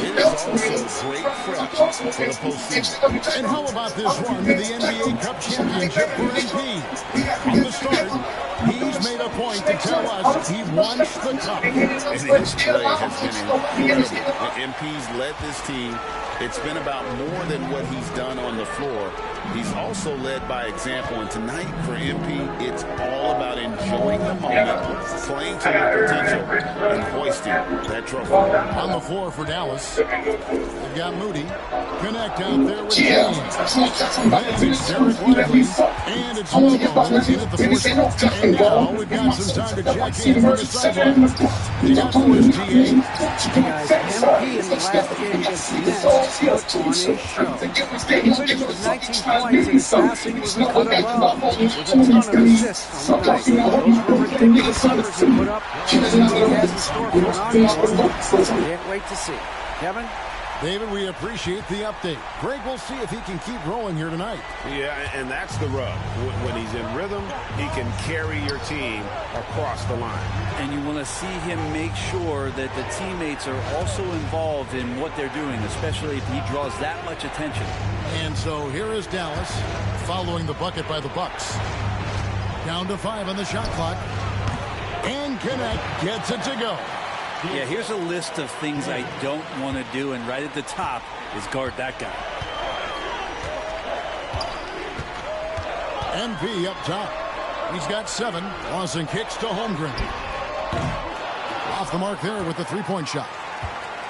it is also great prep for the postseason. And how about this run to the NBA Cup Championship for MP? From the start, he's made a point to tell us he wants the cup. And his play has been incredible. MP's led this team. It's been about more than what he's done on the floor. He's also led by example. And tonight for MP, it's all about enjoying the moment, playing to their potential, and hoisting that trophy. On the floor for Dallas, they've got Moody. Connect out there with James. Then it's Derek Lively. And it's Lobo in at the fourth. And now we've got some time to check in from the sideline. You got the first GA. Guys, MP in the last game against the Nets put on a show. He finished with 19 points, and his passing was a cut above, with a ton of assists on the night. Those were ridiculous numbers he put up. He has in store for an encore. Can't wait to see. Kevin? David, we appreciate the update. Greg, we'll see if he can keep rolling here tonight. Yeah, and that's the rub. When he's in rhythm, he can carry your team across the line. And you want to see him make sure that the teammates are also involved in what they're doing, especially if he draws that much attention. And so here is Dallas following the bucket by the Bucks. Down to 5 on the shot clock. And Connect gets it to go. Yeah, here's a list of things I don't want to do, and right at the top is guard that guy. MP up top. He's got 7. Lawson kicks to Holmgren. Off the mark there with the three-point shot.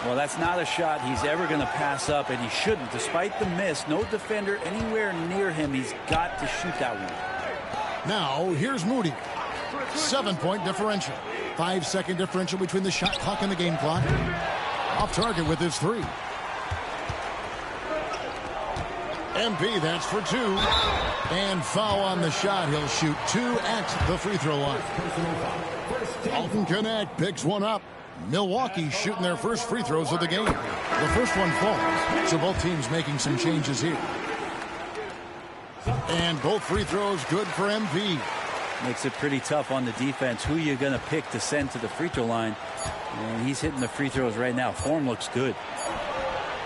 Well, that's not a shot he's ever going to pass up, and he shouldn't. Despite the miss, no defender anywhere near him. He's got to shoot that one. Now, here's Moody. 7-point differential. 5-second differential between the shot clock and the game clock. Off target with his 3. MP, that's for 2. And foul on the shot. He'll shoot 2 at the free throw line. Alton Connect picks one up. Milwaukee shooting their first free throws of the game. The first one falls, so both teams making some changes here. And both free throws good for MP. Makes it pretty tough on the defense. Who you're going to pick to send to the free throw line. And he's hitting the free throws right now. Form looks good.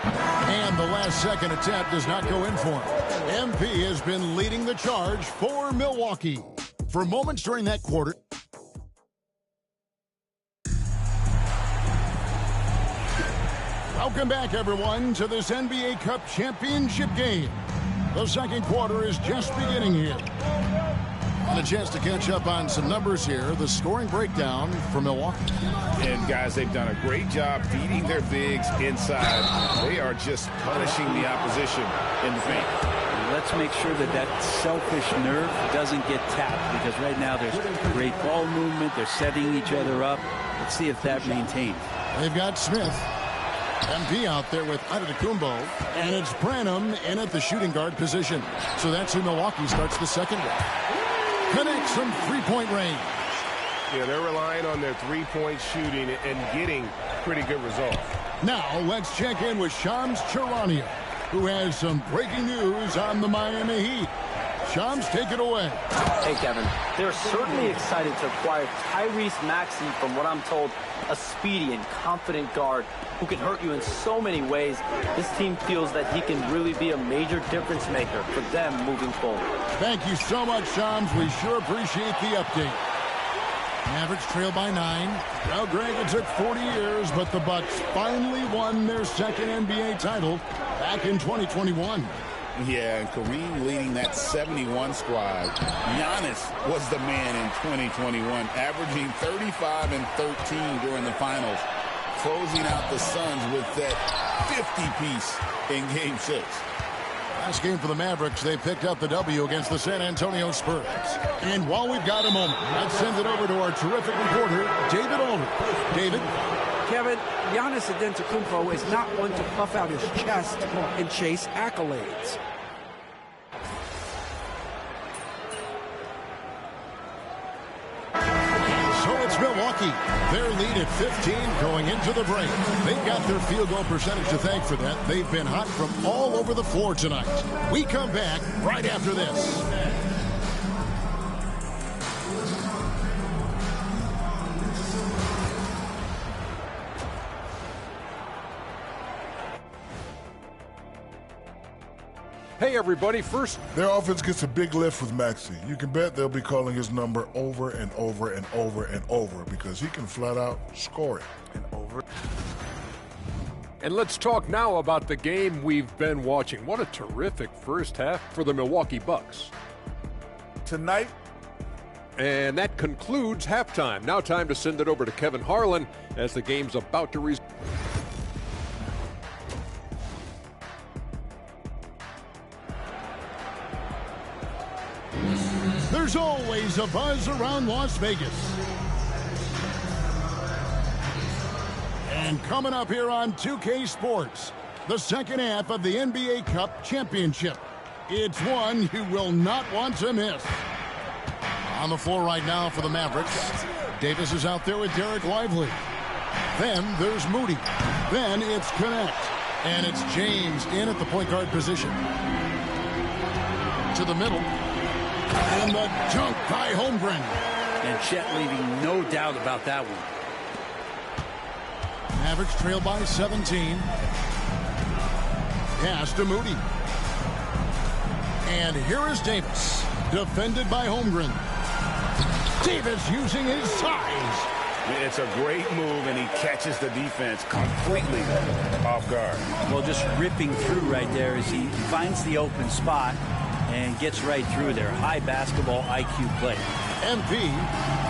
And the last second attempt does not go in for him. MP has been leading the charge for Milwaukee. For moments during that quarter. Welcome back, everyone, to this NBA Cup Championship game. The second quarter is just beginning here. And a chance to catch up on some numbers here. The scoring breakdown for Milwaukee. And, guys, they've done a great job feeding their bigs inside. They are just punishing the opposition in the paint. Let's make sure that that selfish nerve doesn't get tapped, because right now there's great ball movement. They're setting each other up. Let's see if that maintains. They've got Smith. MP out there with Antetokounmpo, and it's Branham in at the shooting guard position. So that's who Milwaukee starts the second with. Connects from three-point range. Yeah, they're relying on their three-point shooting and getting pretty good results. Now let's check in with Shams Charania, who has some breaking news on the Miami Heat. Shams, take it away. Hey, Kevin. They're certainly excited to acquire Tyrese Maxey, from what I'm told, a speedy and confident guard who can hurt you in so many ways. This team feels that he can really be a major difference maker for them moving forward. Thank you so much, Shams. We sure appreciate the update. Mavericks trail by 9. Now, Greg, it took 40 years, but the Bucks finally won their second NBA title back in 2021. Yeah, and Kareem leading that 71 squad. Giannis was the man in 2021, averaging 35 and 13 during the finals, closing out the Suns with that 50-piece in Game 6. Last game for the Mavericks, they picked up the W against the San Antonio Spurs. And while we've got a moment, let's send it over to our terrific reporter, David Aldridge. David? Kevin, Giannis Antetokounmpo is not one to puff out his chest and chase accolades. So it's Milwaukee. Their lead at 15 going into the break. They've got their field goal percentage to thank for that. They've been hot from all over the floor tonight. We come back right after this. Hey, everybody, first... Their offense gets a big lift with Maxey. You can bet they'll be calling his number over and over and over and over because he can flat out score it. And let's talk now about the game we've been watching. What a terrific first half for the Milwaukee Bucks. Tonight. And that concludes halftime. Now time to send it over to Kevin Harlan as the game's about to resume. There's always a buzz around Las Vegas. And coming up here on 2K Sports, the second half of the NBA Cup Championship. It's one you will not want to miss. On the floor right now for the Mavericks. Davis is out there with Derek Lively. Then there's Moody. Then it's Connect. And it's James in at the point guard position. To the middle. And the dunk by Holmgren. And Chet leaving no doubt about that one. Mavericks trail by 17. Pass to Moody. And here is Davis. Defended by Holmgren. Davis using his size. It's a great move, and he catches the defense completely off guard. Well, just ripping through right there as he finds the open spot and gets right through there. High basketball IQ play. MP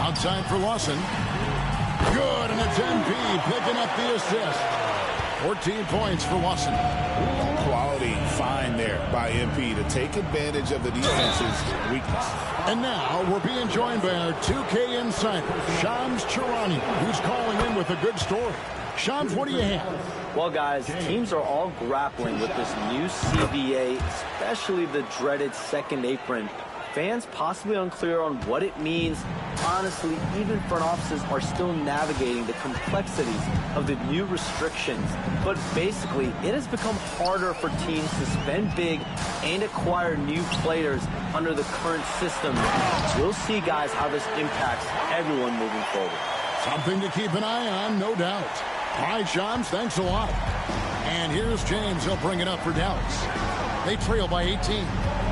outside for Lawson. Good, and it's MP picking up the assist. 14 points for Lawson. Quality find there by MP to take advantage of the defense's weakness. And now we're being joined by our 2K insider, Shams Charania, who's calling in with a good story. Shams, what do you have? Well, guys, teams are all grappling with this new CBA, especially the dreaded second apron. Fans possibly unclear on what it means. Honestly, even front offices are still navigating the complexities of the new restrictions. But basically, it has become harder for teams to spend big and acquire new players under the current system. We'll see, guys, how this impacts everyone moving forward. Something to keep an eye on, no doubt. All right, Shams, thanks a lot. And here's James. He'll bring it up for Dallas. They trail by 18.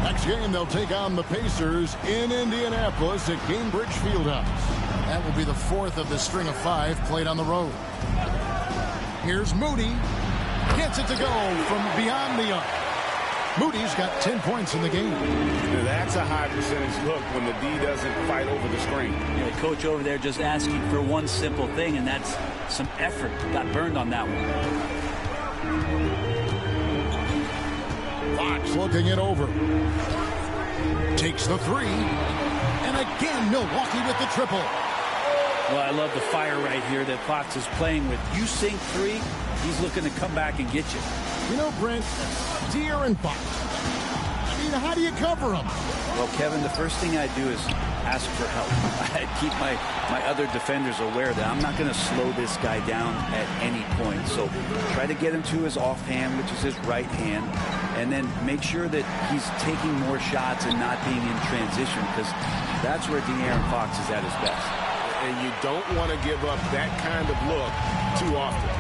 Next game, they'll take on the Pacers in Indianapolis at Cambridge Fieldhouse. That will be the fourth of the string of 5 played on the road. Here's Moody. Gets it to go from beyond the arc. Moody's got 10 points in the game. Now that's a high percentage look when the D doesn't fight over the screen. Yeah, coach over there just asking for one simple thing, and that's some effort. Got burned on that one. Fox looking it over. Takes the 3. And again, Milwaukee with the triple. Well, I love the fire right here that Fox is playing with. You sink 3, he's looking to come back and get you. You know, Brent, De'Aaron Fox. I mean, how do you cover him? Well, Kevin, the first thing I do is ask for help. I keep my other defenders aware that I'm not going to slow this guy down at any point. So try to get him to his offhand, which is his right hand, and then make sure that he's taking more shots and not being in transition, because that's where De'Aaron Fox is at his best. And you don't want to give up that kind of look too often.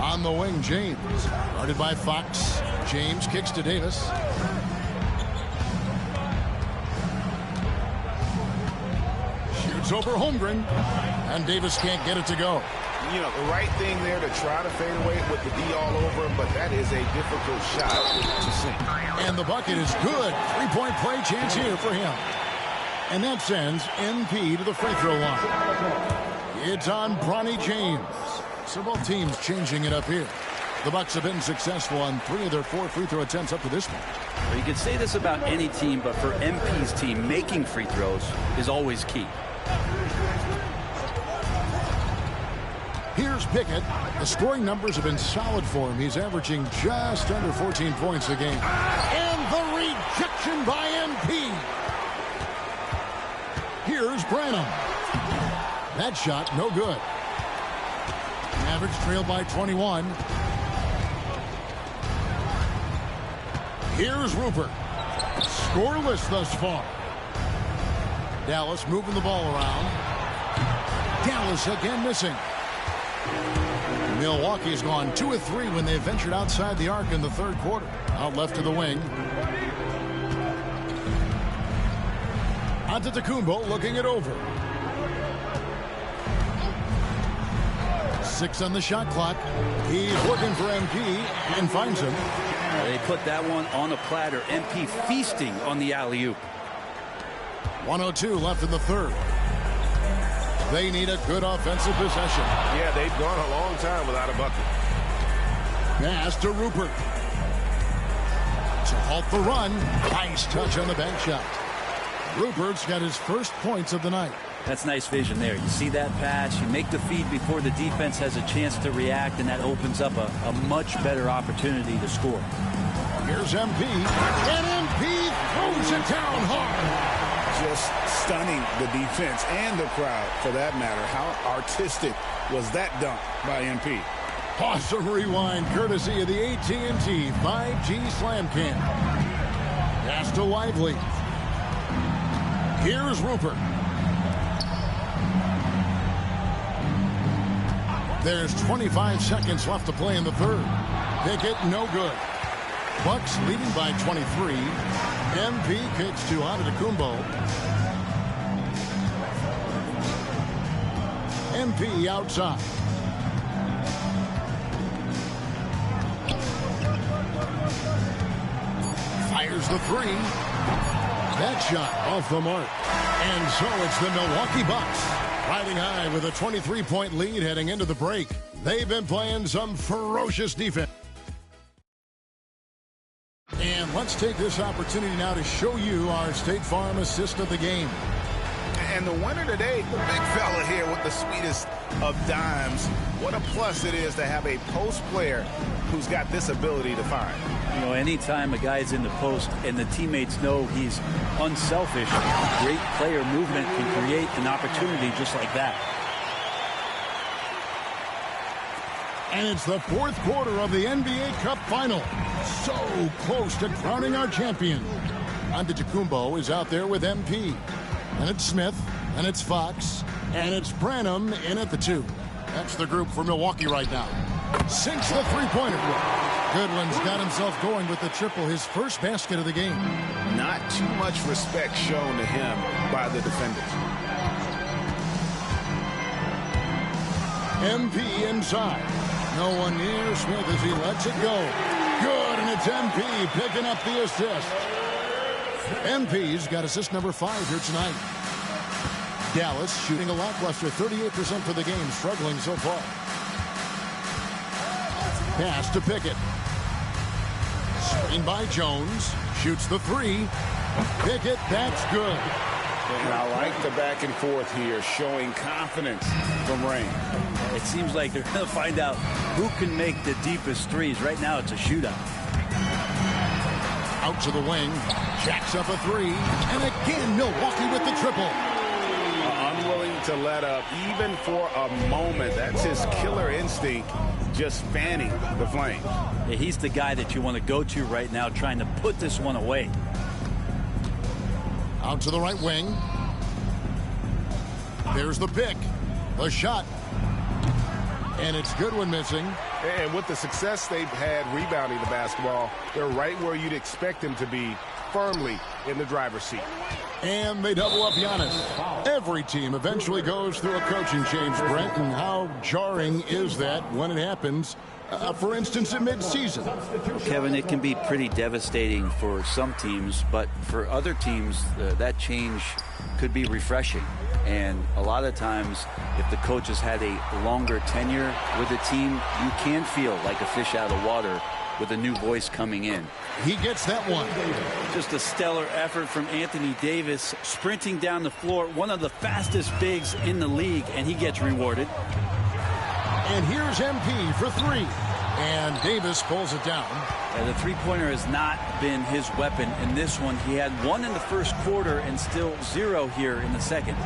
On the wing, James. Guarded by Fox. James kicks to Davis. Shoots over Holmgren. And Davis can't get it to go. You know, the right thing there to try to fade away with the D all over him, but that is a difficult shot to sink. And the bucket is good. 3-point play chance here for him. And that sends MP to the free throw line. It's on Bronny James. Several teams changing it up here. The Bucks have been successful on 3 of their 4 free throw attempts up to this point. Well, you could say this about any team, but for MP's team, making free throws is always key. Here's Pickett. The scoring numbers have been solid for him. He's averaging just under 14 points a game. And the rejection by MP. Here's Branham. That shot, no good. Mavericks trail by 21. Here's Rupert. Scoreless thus far. Dallas moving the ball around. Dallas again missing. Milwaukee's gone 2 of 3 when they ventured outside the arc in the third quarter. Out left to the wing. Antetokounmpo looking it over. 6 on the shot clock. He's looking for MP and finds him. They put that one on a platter. MP feasting on the alley-oop. 1:02 left in the third. They need a good offensive possession. Yeah, they've gone a long time without a bucket. Pass to Rupert. To halt the run. Nice touch on the bank shot. Rupert's got his first points of the night. That's nice vision there. You see that pass, you make the feed before the defense has a chance to react, and that opens up a much better opportunity to score. Here's MP, and MP throws it down hard. Just stunning the defense and the crowd, for that matter. How artistic was that dunk by MP? Awesome rewind, courtesy of the AT&T 5G Slam Cam. Pass to Lively. Here's Rupert. There's 25 seconds left to play in the third. Pickett, no good. Bucks leading by 23. MP kicks to Antetokounmpo. MP outside. Fires the three. That shot off the mark. And so it's the Milwaukee Bucks riding high with a 23-point lead heading into the break. They've been playing some ferocious defense. And let's take this opportunity now to show you our State Farm assist of the game. And the winner today, the big fella here with the sweetest of dimes. What a plus it is to have a post player who's got this ability to find. You know, anytime a guy's in the post and the teammates know he's unselfish, great player movement can create an opportunity just like that. And it's the fourth quarter of the NBA Cup Final. So close to crowning our champion. Antetokounmpo is out there with MP. And it's Smith, and it's Fox, and it's Branham in at the 2. That's the group for Milwaukee right now. Sinks the three-pointer. Goodwin's got himself going with the triple, his first basket of the game. Not too much respect shown to him by the defenders. MP inside. No one near Smith as he lets it go. Good, and it's MP picking up the assist. MP's got assist number 5 here tonight. Dallas shooting a lackluster 38% for the game, struggling so far. Pass to Pickett. Screen by Jones. Shoots the 3. Pickett, that's good. And I like the back and forth here, showing confidence from Rain. It seems like they're going to find out who can make the deepest threes. Right now, it's a shootout. Out to the wing. Jacks up a 3. And again, Milwaukee with the triple. Unwilling to let up, even for a moment. That's his killer instinct, just fanning the flame. Yeah, he's the guy that you want to go to right now, trying to put this one away. Out to the right wing. There's the pick. The shot. And it's Goodwin missing. And with the success they've had rebounding the basketball, they're right where you'd expect them to be, firmly in the driver's seat. And they double up Giannis. Every team eventually goes through a coaching change, Brent, and how jarring is that when it happens, for instance, in midseason? Kevin, it can be pretty devastating for some teams, but for other teams, that change could be refreshing. And a lot of times, if the coach has had a longer tenure with a team, you can feel like a fish out of water with a new voice coming in. He gets that one. Just a stellar effort from Anthony Davis, sprinting down the floor, one of the fastest bigs in the league, and he gets rewarded. And here's MP for 3. And Davis pulls it down. The three-pointer has not been his weapon in this one. He had 1 in the first quarter and still 0 here in the second.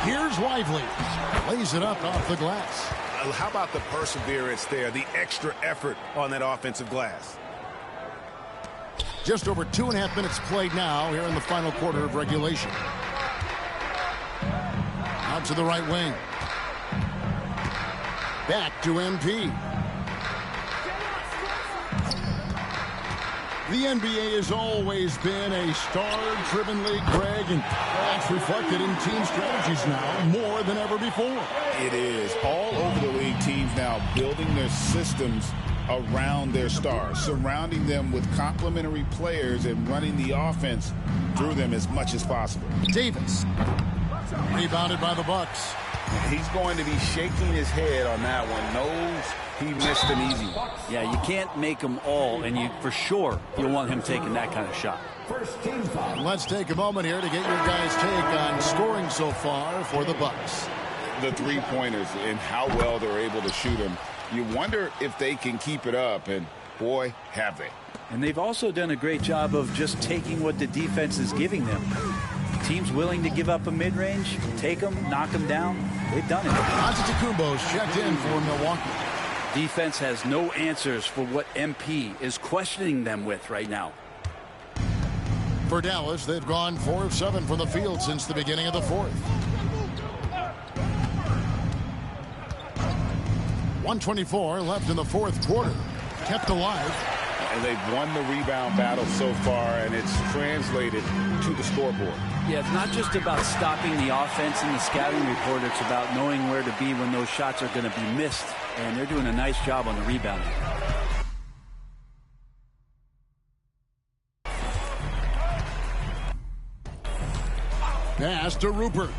Here's Lively. Lays it up off the glass. How about the perseverance there, the extra effort on that offensive glass? Just over 2.5 minutes played now here in the final quarter of regulation. Out to the right wing. Back to MP. The NBA has always been a star-driven league, Greg, and that's reflected in team strategies now more than ever before. It is. All over the league, teams now building their systems around their stars, surrounding them with complementary players and running the offense through them as much as possible. Davis. Rebounded by the Bucks. He's going to be shaking his head on that one. Knows he missed an easy one. Yeah, you can't make them all, and you for sure you'll want him taking that kind of shot. Let's take a moment here to get your guys' take on scoring so far for the Bucks. The three-pointers and how well they're able to shoot them. You wonder if they can keep it up, and boy, have they. And they've also done a great job of just taking what the defense is giving them. Teams willing to give up a mid-range, take them, knock them down. They've done it. Antetokounmpo's checked in for Milwaukee. Defense has no answers for what MP is questioning them with right now. For Dallas, they've gone 4 of 7 from the field since the beginning of the fourth. 1:24 left in the fourth quarter. Kept alive. And they've won the rebound battle so far, and it's translated to the scoreboard. Yeah, it's not just about stopping the offense in the scouting report. It's about knowing where to be when those shots are going to be missed. And they're doing a nice job on the rebounding. Pass to Rupert.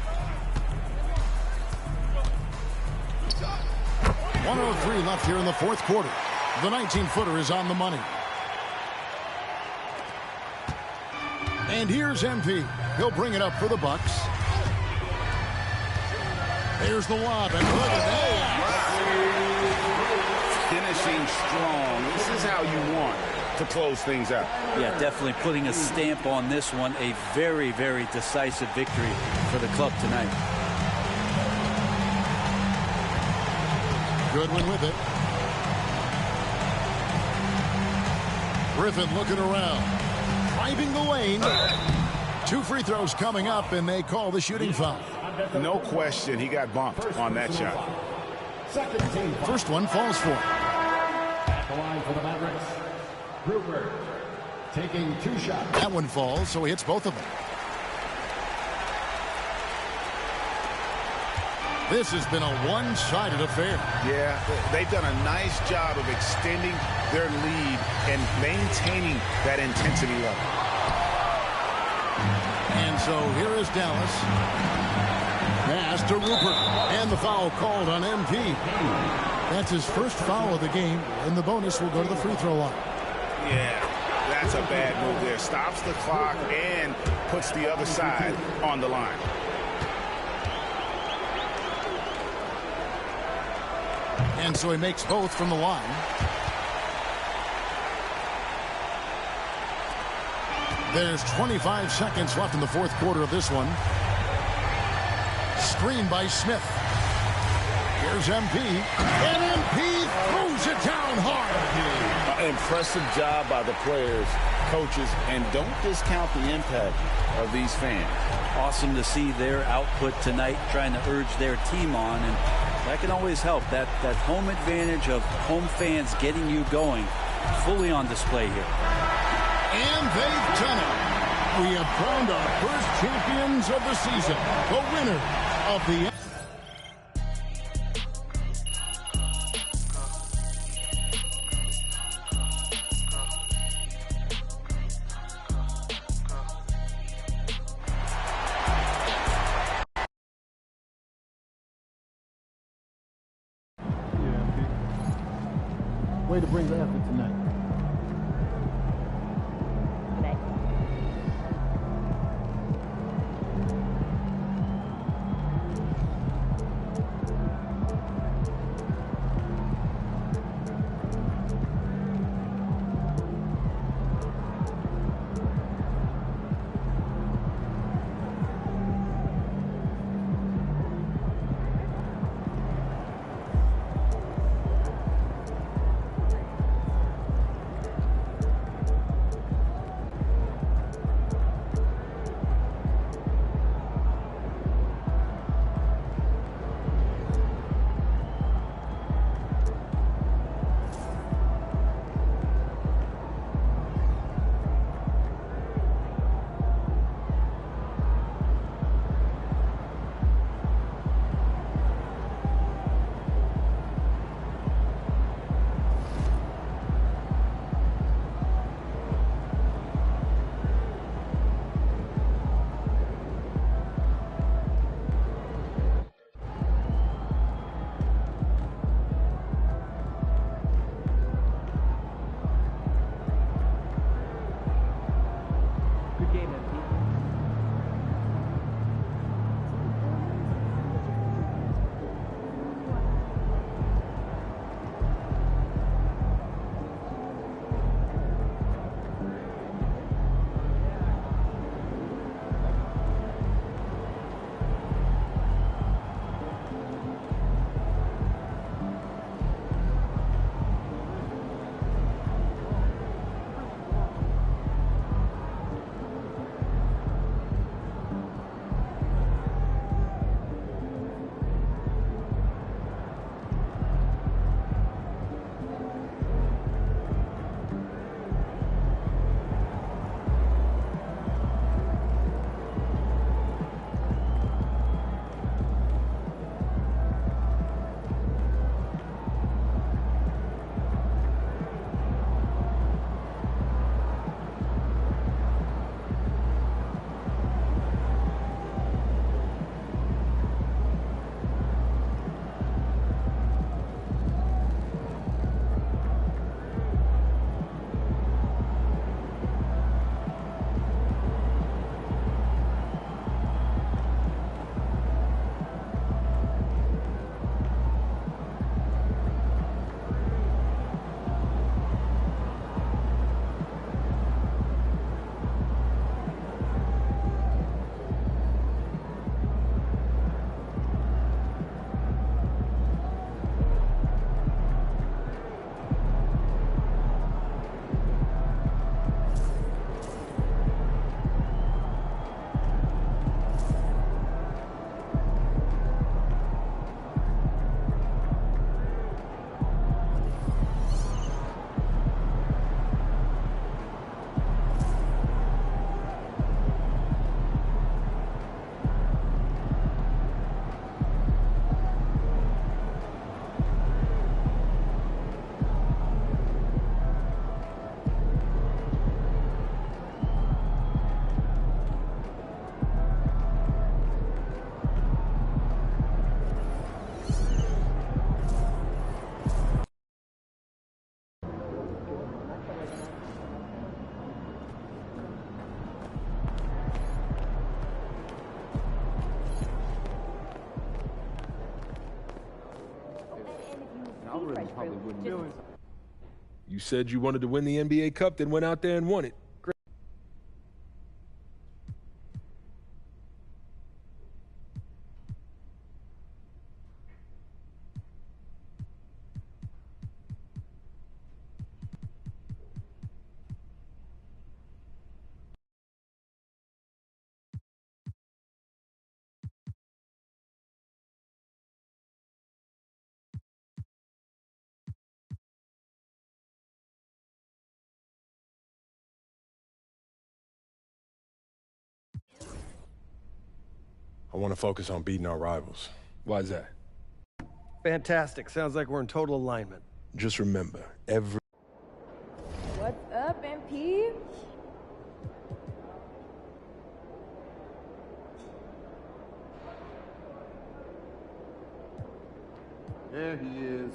1:03 left here in the fourth quarter. The 19-footer is on the money. And here's MP. He'll bring it up for the Bucks. There's the lob, and look at that. Finishing strong. This is how you want to close things out. Yeah, definitely putting a stamp on this one. A very, very decisive victory for the club tonight. Goodwin with it. Griffin looking around. Driving the lane. 2 free throws coming up, and they call the shooting foul. No question, he got bumped on that shot. First one falls for him. At the line for the Mavericks, Rupert taking 2 shots. That one falls, so he hits both of them. This has been a one-sided affair. Yeah, they've done a nice job of extending their lead and maintaining that intensity level. And so here is Dallas. Pass to Rupert. And the foul called on MP. That's his first foul of the game, and the bonus will go to the free throw line. Yeah, that's a bad move there. Stops the clock and puts the other side on the line. And so he makes both from the line. There's 25 seconds left in the fourth quarter of this one. Screen by Smith. Here's MP. And MP throws it down hard. Impressive job by the players, coaches, and don't discount the impact of these fans. Awesome to see their output tonight, trying to urge their team on, and that can always help. That home advantage of home fans getting you going, fully on display here. And they've done it. We have crowned our first champions of the season, the winner of the... Way to bring the effort tonight. algorithm probably wouldn't do it. You said you wanted to win the NBA Cup, then went out there and won it. Great. I want to focus on beating our rivals. Why is that? Fantastic. Sounds like we're in total alignment. Just remember, every... What's up, MP? There he is.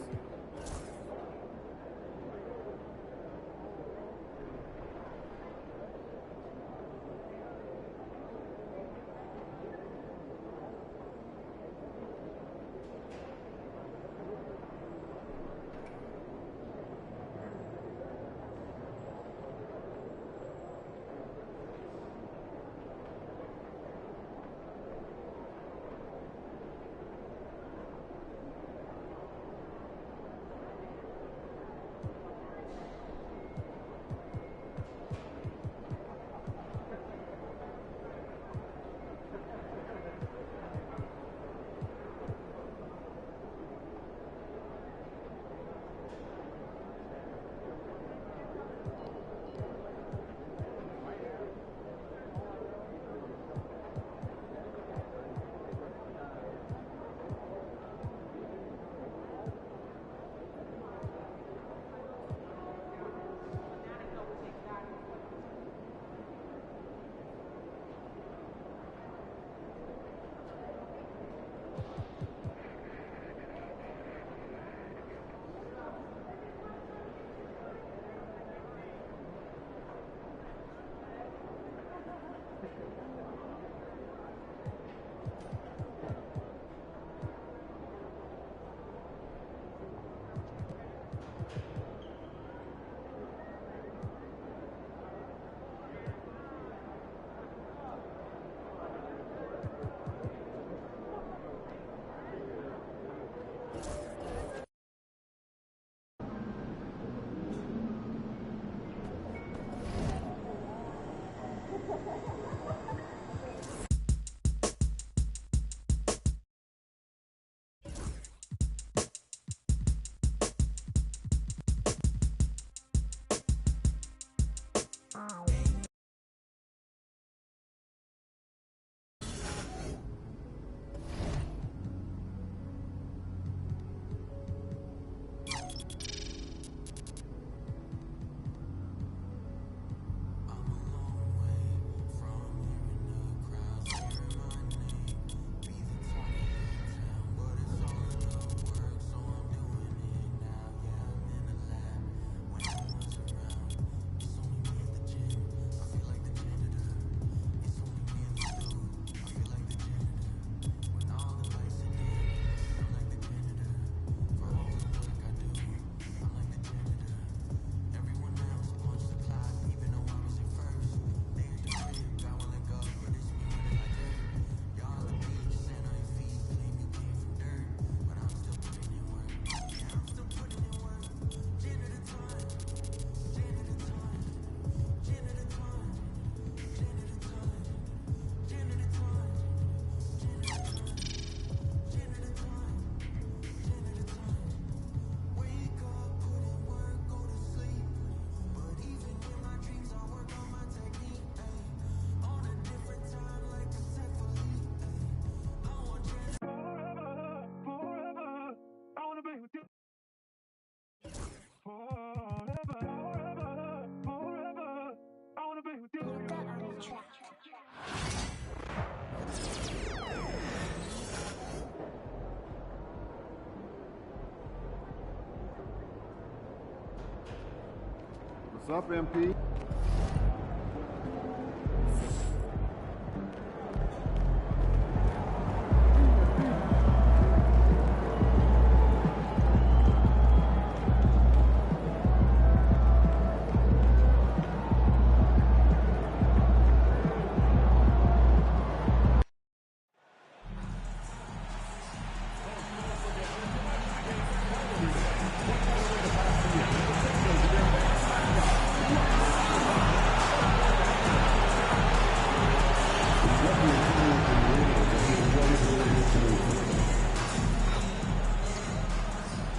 What's up, MP?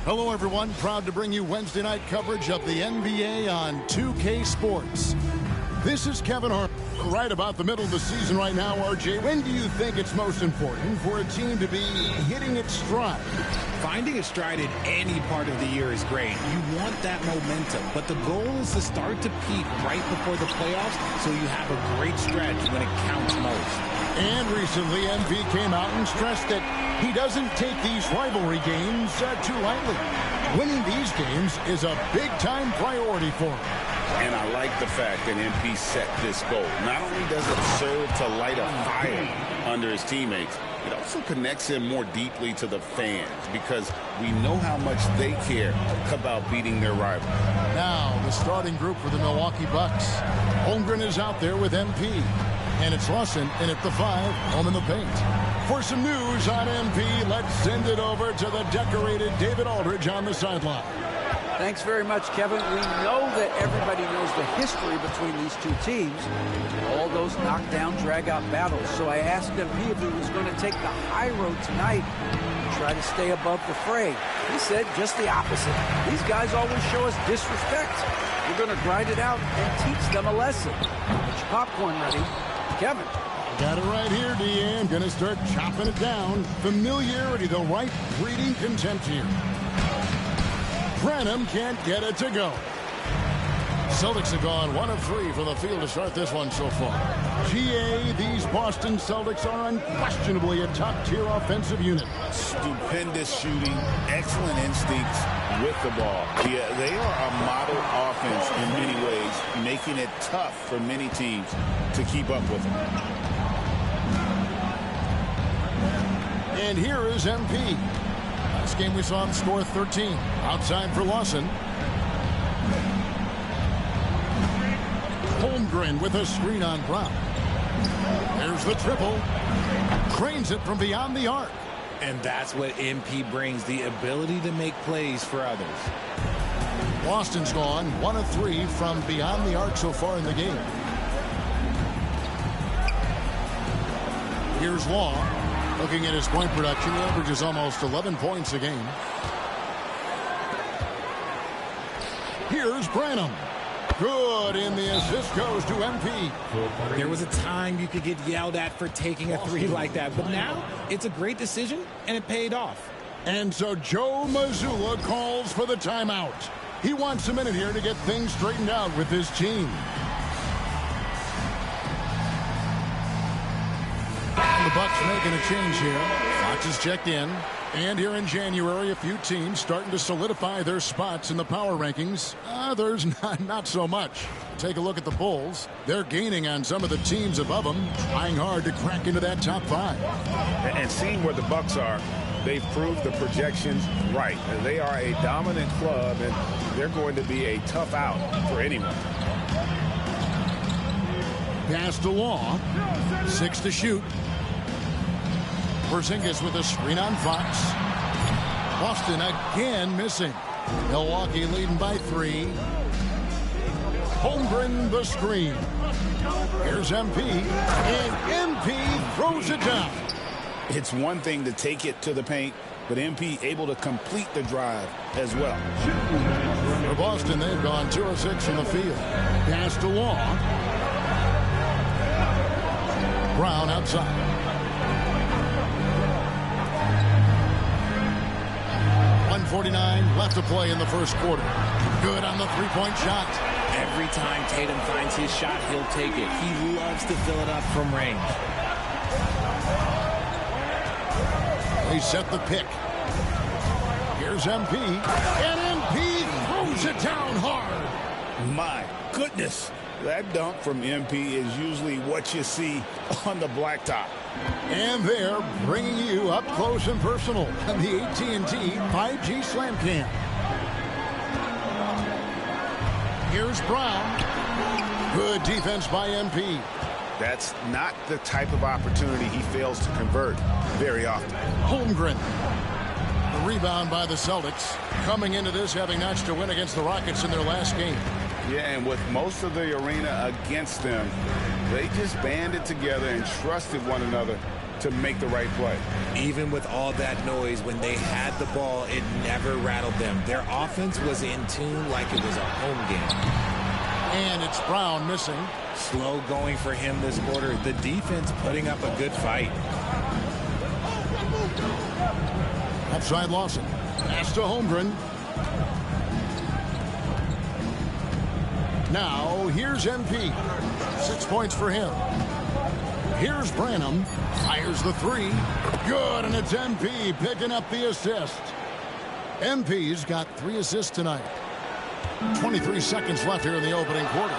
Hello, everyone. Proud to bring you Wednesday night coverage of the NBA on 2K Sports. This is Kevin Hart. Right about the middle of the season right now, RJ. When do you think it's most important for a team to be hitting its stride? Finding its stride in any part of the year is great. You want that momentum, but the goal is to start to peak right before the playoffs so you have a great stretch when it counts most. And recently, MP came out and stressed that he doesn't take these rivalry games too lightly. Winning these games is a big-time priority for him. And I like the fact that MP set this goal. Not only does it serve to light a fire under his teammates, it also connects him more deeply to the fans because we know how much they care about beating their rival. Now, the starting group for the Milwaukee Bucks. Holmgren is out there with MP. And it's Lawson in at the 5, home in the paint. For some news on MP, let's send it over to the decorated David Aldridge on the sideline. Thanks very much, Kevin. We know that everybody knows the history between these two teams, all those knockdown, drag-out battles. So I asked MP if he was going to take the high road tonight and try to stay above the fray. He said just the opposite. These guys always show us disrespect. We're going to grind it out and teach them a lesson. Get your popcorn ready. Kevin. Got it right here, D.A. I'm going to start chopping it down. Familiarity, the right breeding contempt here. Branham can't get it to go. Celtics have gone 1 of 3 from the field to start this one so far. GA, these Boston Celtics are unquestionably a top-tier offensive unit. Stupendous shooting, excellent instincts with the ball. Yeah, they are a model offense in many ways, making it tough for many teams to keep up with them. And here is MP. Last game we saw him score 13. Outside for Lawson. Holmgren with a screen on Brown. There's the triple. Cranes it from beyond the arc. And that's what MP brings, the ability to make plays for others. Boston's gone 1 of 3 from beyond the arc so far in the game. Here's Law. Looking at his point production, he averages almost 11 points a game. Here's Branham. Good, and the assist goes to MP. There was a time you could get yelled at for taking a 3 like that, but now it's a great decision, and it paid off. And so Joe Mazzulla calls for the timeout. He wants a minute here to get things straightened out with his team. The Bucks making a change here. Fox is checked in. And here in January, a few teams starting to solidify their spots in the power rankings. Others not so much. Take a look at the Bulls. They're gaining on some of the teams above them, trying hard to crack into that top 5. And seeing where the Bucks are, they've proved the projections right. They are a dominant club, and they're going to be a tough out for anyone. Pass to Law. 6 to shoot. Porzingis with a screen on Fox. Boston again missing. Milwaukee leading by 3. Holmgren the screen. Here's MP. And MP throws it down. It's one thing to take it to the paint, but MP able to complete the drive as well. For Boston, they've gone 2 of 6 from the field. Pass to Law. Brown outside. 1:49 left to play in the first quarter. Good on the three-point shot. Every time Tatum finds his shot, he'll take it. He loves to fill it up from range. They set the pick. Here's MP. And MP throws it down hard. My goodness. That dunk from MP is usually what you see on the blacktop. And they're bringing you up close and personal on the AT&T 5G Slam Cam. Here's Brown. Good defense by MP. That's not the type of opportunity he fails to convert very often. Holmgren. The rebound by the Celtics. Coming into this having notched a win against the Rockets in their last game. Yeah, and with most of the arena against them, they just banded together and trusted one another to make the right play. Even with all that noise, when they had the ball, it never rattled them. Their offense was in tune like it was a home game. And it's Brown missing. Slow going for him this quarter. The defense putting up a good fight. Outside Lawson. Pass to Holmgren. Now, here's MP. 6 points for him. Here's Branham. Fires the three. Good, and it's MP picking up the assist. MP's got 3 assists tonight. 23 seconds left here in the opening quarter.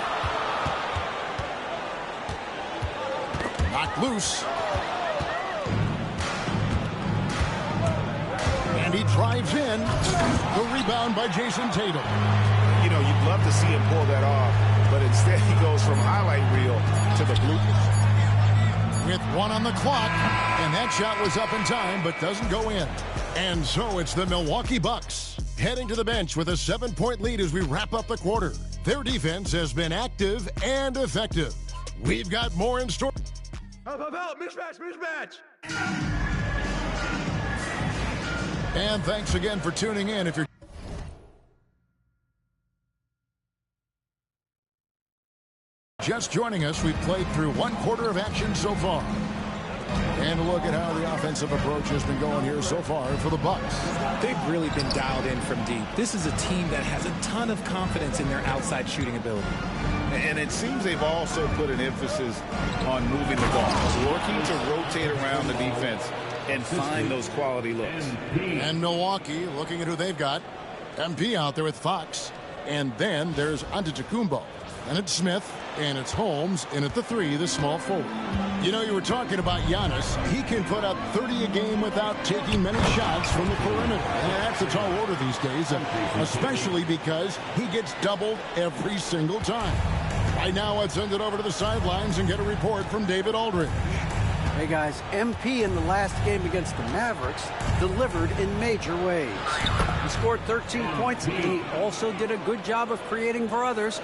Knocked loose. And he drives in. The rebound by Jason Tatum. You know, you'd love to see him pull that off, but instead he goes from highlight reel to the bloopers. With 1 on the clock, and that shot was up in time, but doesn't go in. And so it's the Milwaukee Bucks heading to the bench with a 7-point lead as we wrap up the quarter. Their defense has been active and effective. We've got more in store. Help, mismatch. And thanks again for tuning in. If you're just joining us, we've played through 1 quarter of action so far. And a look at how the offensive approach has been going here so far for the Bucks. They've really been dialed in from deep. This is a team that has a ton of confidence in their outside shooting ability. And it seems they've also put an emphasis on moving the ball, working to rotate around the defense and find those quality looks. And Milwaukee, looking at who they've got. MP out there with Fox. And then there's Antetokounmpo. And it's Smith, and it's Holmes, and at the 3, the small forward. You know, you were talking about Giannis. He can put up 30 a game without taking many shots from the perimeter. And that's a tall order these days, especially because he gets doubled every single time. Right now, let's send it over to the sidelines and get a report from David Aldridge. Hey guys, MP in the last game against the Mavericks delivered in major ways. He scored 13 points, and he also did a good job of creating for others,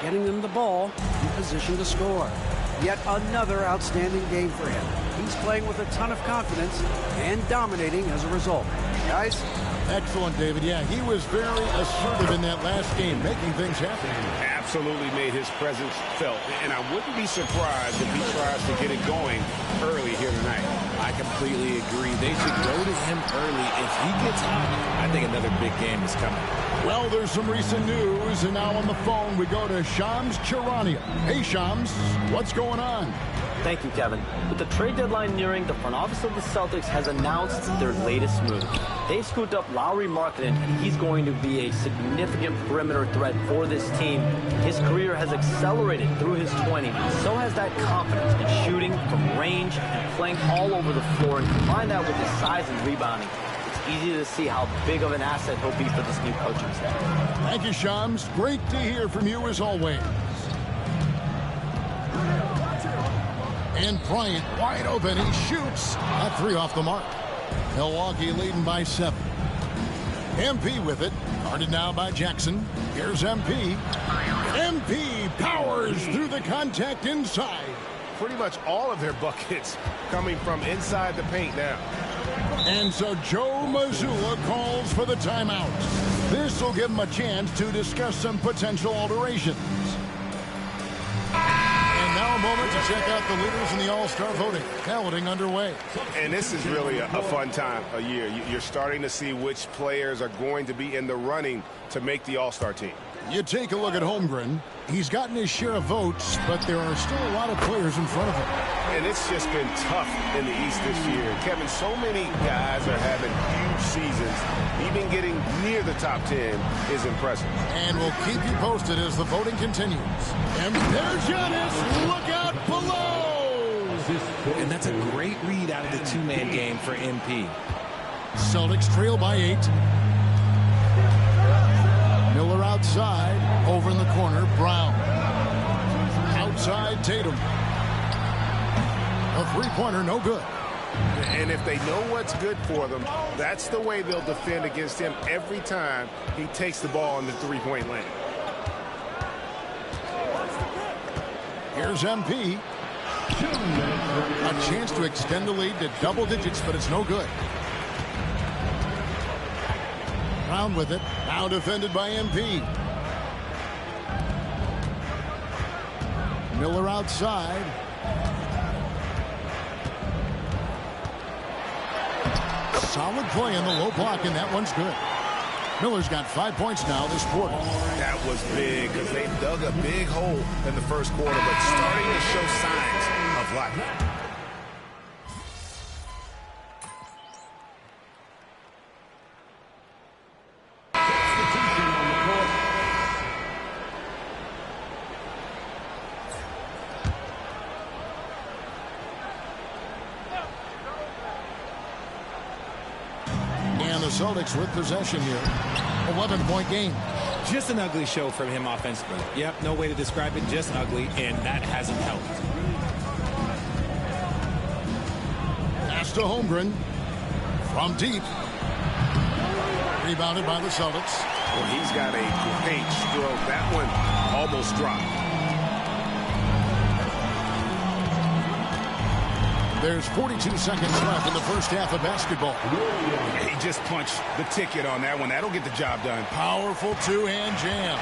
getting them the ball in position to score. Yet another outstanding game for him. He's playing with a ton of confidence and dominating as a result. Guys? Excellent, David. Yeah, he was very assertive in that last game, making things happen. Absolutely made his presence felt. And I wouldn't be surprised if he tries to get it going early here tonight. I completely agree. They should go to him early. If he gets hot, I think another big game is coming. Well, there's some recent news, and now on the phone we go to Shams Charania. Hey, Shams, what's going on? Thank you, Kevin. With the trade deadline nearing, the front office of the Celtics has announced their latest move. They scooped up Lauri Markkanen, and he's going to be a significant perimeter threat for this team. His career has accelerated through his 20s. So has that confidence in shooting from range and playing all over the floor. And combine that with his size and rebounding, it's easy to see how big of an asset he'll be for this new coaching staff. Thank you, Shams. Great to hear from you as always. And Bryant wide open. He shoots. A 3 off the mark. Milwaukee leading by 7. MP with it. Guarded now by Jackson. Here's MP. MP powers through the contact inside. Pretty much all of their buckets coming from inside the paint now. And so Joe Mazzulla calls for the timeout. This will give him a chance to discuss some potential alterations. Now a moment to check out the leaders in the All-Star voting. Balloting underway. And this is really a fun time of year. You're starting to see which players are going to be in the running to make the All-Star team. You take a look at Holmgren. He's gotten his share of votes, but there are still a lot of players in front of him. And it's just been tough in the East this year. Kevin, so many guys are having huge seasons. Even getting near the top 10 is impressive. And we'll keep you posted as the voting continues. And there's Giannis. Look out below! And that's a great read out of the two-man game for MP. Celtics trail by 8. Miller outside. Over in the corner, Brown. Outside, Tatum. A three-pointer, no good. And if they know what's good for them, that's the way they'll defend against him every time he takes the ball in the three-point lane. Here's MP. A chance to extend the lead to double digits, but it's no good. Brown with it. Now defended by MP. Miller outside. Solid play in the low block, and that one's good. Miller's got 5 points now this quarter. That was big because they dug a big hole in the first quarter, but starting to show signs of life. Celtics with possession here. 11-point game. Just an ugly show from him offensively. Yep, no way to describe it, just ugly, and that hasn't helped. Pass to Holmgren. From deep. Rebounded by the Celtics. Well, he's got a great stroke. That one almost dropped. There's 42 seconds left in the first half of basketball. He just punched the ticket on that one. That'll get the job done. Powerful two-hand jam.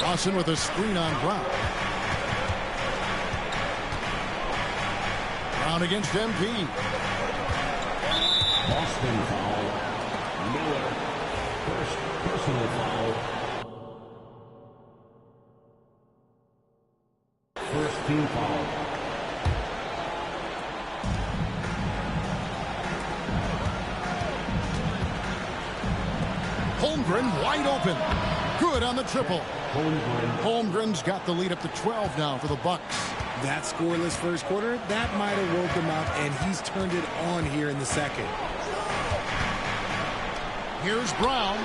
Dawson with a screen on Brown. Brown against MP. Boston foul. Miller. First personal foul. First team foul. Holmgren wide open. Good on the triple. Holmgren's got the lead up to 12 now for the Bucks. That scoreless first quarter, that might have woke him up, and he's turned it on here in the second. Here's Brown.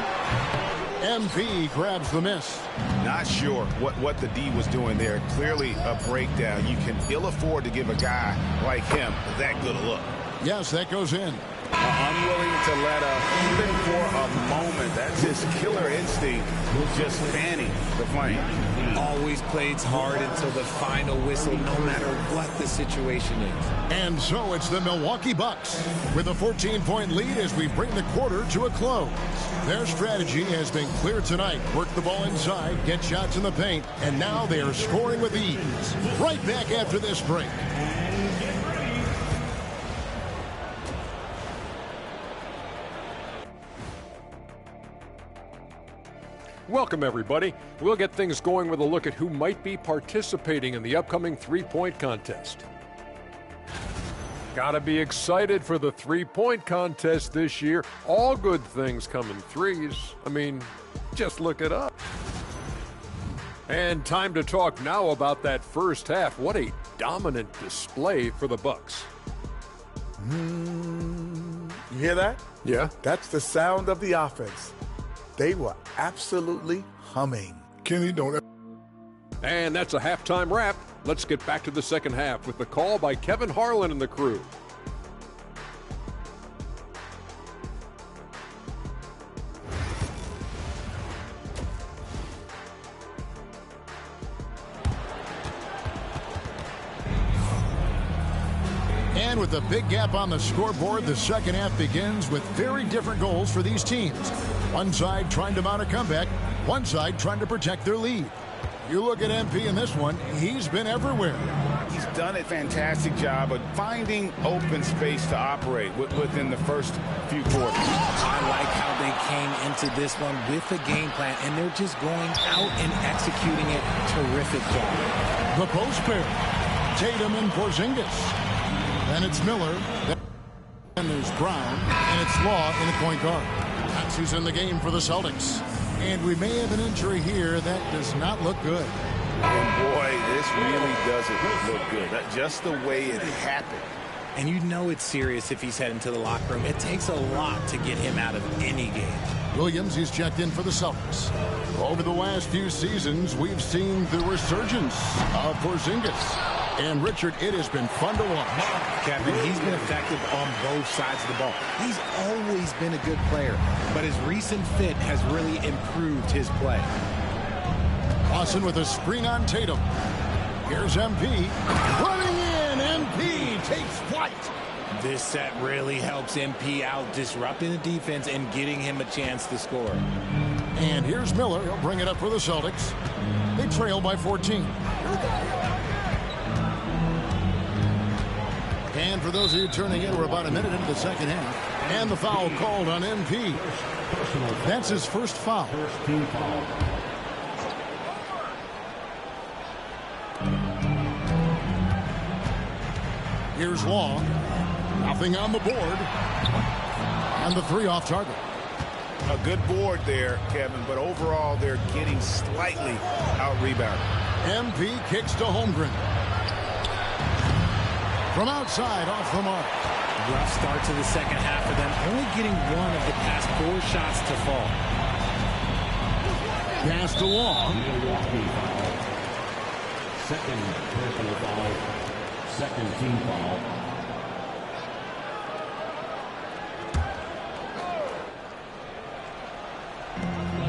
MP grabs the miss. Not sure what the D was doing there. Clearly a breakdown. You can ill afford to give a guy like him that good a look. Yes, that goes in. Unwilling to let up, even for a moment. That's his killer instinct, just fanning the flame. Always plays hard until the final whistle, no matter what the situation is. And so it's the Milwaukee Bucks with a 14-point lead as we bring the quarter to a close. Their strategy has been clear tonight. Work the ball inside, get shots in the paint, and now they are scoring with ease. Right back after this break. Welcome, everybody. We'll get things going with a look at who might be participating in the upcoming three-point contest. Gotta be excited for the three-point contest this year. All good things come in threes. I mean, just look it up. And time to talk now about that first half. What a dominant display for the Bucks. You hear that? Yeah. That's the sound of the offense. They were absolutely humming. Kenny, don't. And that's a halftime wrap. Let's get back to the second half with the call by Kevin Harlan and the crew. And with a big gap on the scoreboard, the second half begins with very different goals for these teams. One side trying to mount a comeback, one side trying to protect their lead. You look at MP in this one, he's been everywhere. He's done a fantastic job of finding open space to operate within the first few quarters. I like how they came into this one with a game plan, and they're just going out and executing it. Terrific job. The post pair, Tatum and Porzingis. Then it's Miller. Then there's Brown. And it's Law in the point guard. That's who's in the game for the Celtics. And we may have an injury here that does not look good. And boy, this really doesn't look good. Just the way it happened. And you know it's serious if he's heading to the locker room. It takes a lot to get him out of any game. Williams, he's checked in for the Celtics. Over the last few seasons, we've seen the resurgence of Porzingis. And Richard, it has been fun to watch. Kevin, he's been effective on both sides of the ball. He's always been a good player, but his recent fit has really improved his play. Lawson with a screen on Tatum. Here's MP. Running in. MP takes flight. This set really helps MP out, disrupting the defense and getting him a chance to score. And here's Miller. He'll bring it up for the Celtics. They trail by 14. And for those of you turning in, we're about a minute into the second half. And the foul called on MP. That's his first foul. First team foul. Here's Long. Nothing on the board. And the three off target. A good board there, Kevin, but overall they're getting slightly out-rebounded. MP kicks to Holmgren. From outside, off the mark. Rough start to the second half for them, only getting one of the past 4 shots to fall. Pass to Long. Second personal foul. Second team foul.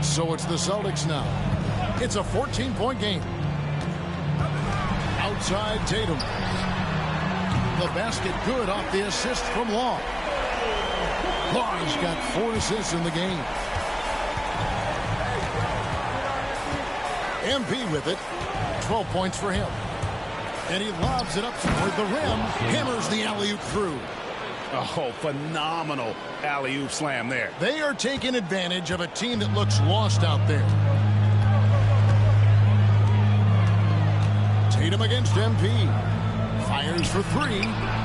So it's the Celtics now. It's a 14-point game. Outside Tatum. The basket good off the assist from Long. Long's got 4 assists in the game. MP with it. 12 points for him. And he lobs it up toward the rim. Hammers the alley-oop through. Oh, phenomenal alley-oop slam there. They are taking advantage of a team that looks lost out there. Tatum against MP. Fires for 3,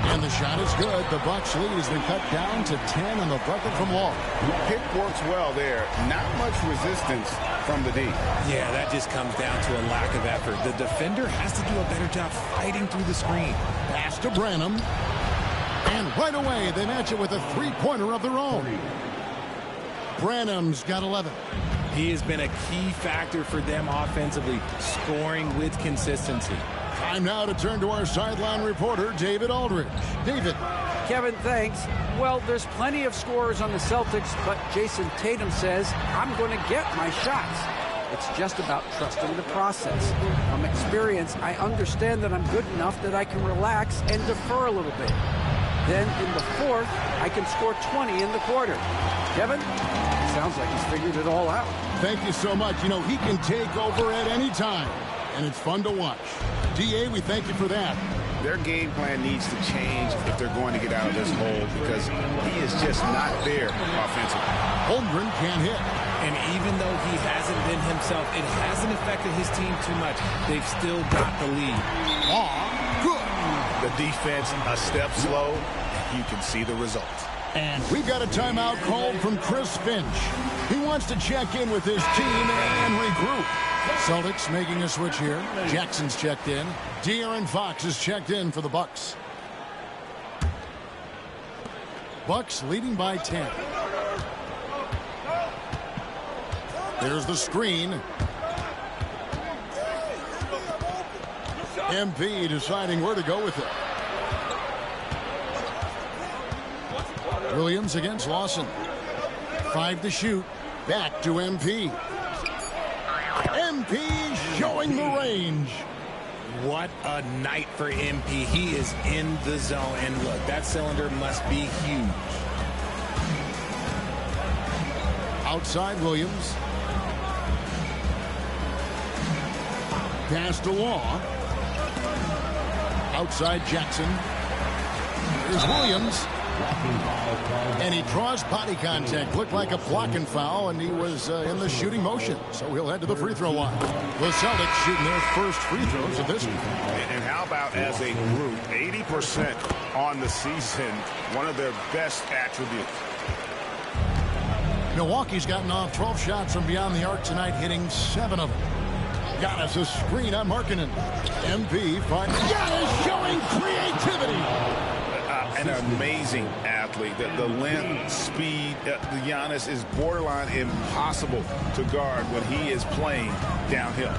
and the shot is good. The Bucks lead has been cut down to 10 on the bucket from Long. Pick works well there. Not much resistance from the D. Yeah, that just comes down to a lack of effort. The defender has to do a better job fighting through the screen. Pass to Branham. And right away, they match it with a three-pointer of their own. Branham's got 11. He has been a key factor for them offensively, scoring with consistency. Time now to turn to our sideline reporter, David Aldridge. David. Kevin, thanks. Well, there's plenty of scorers on the Celtics, but Jason Tatum says, I'm going to get my shots. It's just about trusting the process. From experience, I understand that I'm good enough that I can relax and defer a little bit. Then in the fourth, I can score 20 in the quarter. Kevin, it sounds like he's figured it all out. Thank you so much. You know, he can take over at any time, and it's fun to watch. DA, we thank you for that. Their game plan needs to change if they're going to get out of this hole because he is just not there offensively. Holmgren can't hit. And even though he hasn't been himself, it hasn't affected his team too much. They've still got the lead. Good. The defense a step slow. You can see the result. And we've got a timeout called from Chris Finch. He wants to check in with his team and regroup. Celtics making a switch here. Jackson's checked in. De'Aaron Fox is checked in for the Bucks. Bucks leading by 10. There's the screen. MP deciding where to go with it. Williams against Lawson. 5 to shoot. Back to MP. MP showing the range. What a night for MP. He is in the zone. And look, that cylinder must be huge. Outside Williams. Pass to Law. Outside Jackson. Here's Williams. And he draws body contact. Looked like a blocking foul, and he was in the shooting motion. So he'll head to the free throw line. The Celtics shooting their first free throws of this one. And how about as a group, 80% on the season, one of their best attributes. Milwaukee's gotten off 12 shots from beyond the arc tonight, hitting 7 of them. Giannis a screen on Markkanen. MP finds Giannis showing creativity. An amazing athlete. The length, speed, the Giannis is borderline impossible to guard when he is playing downhill.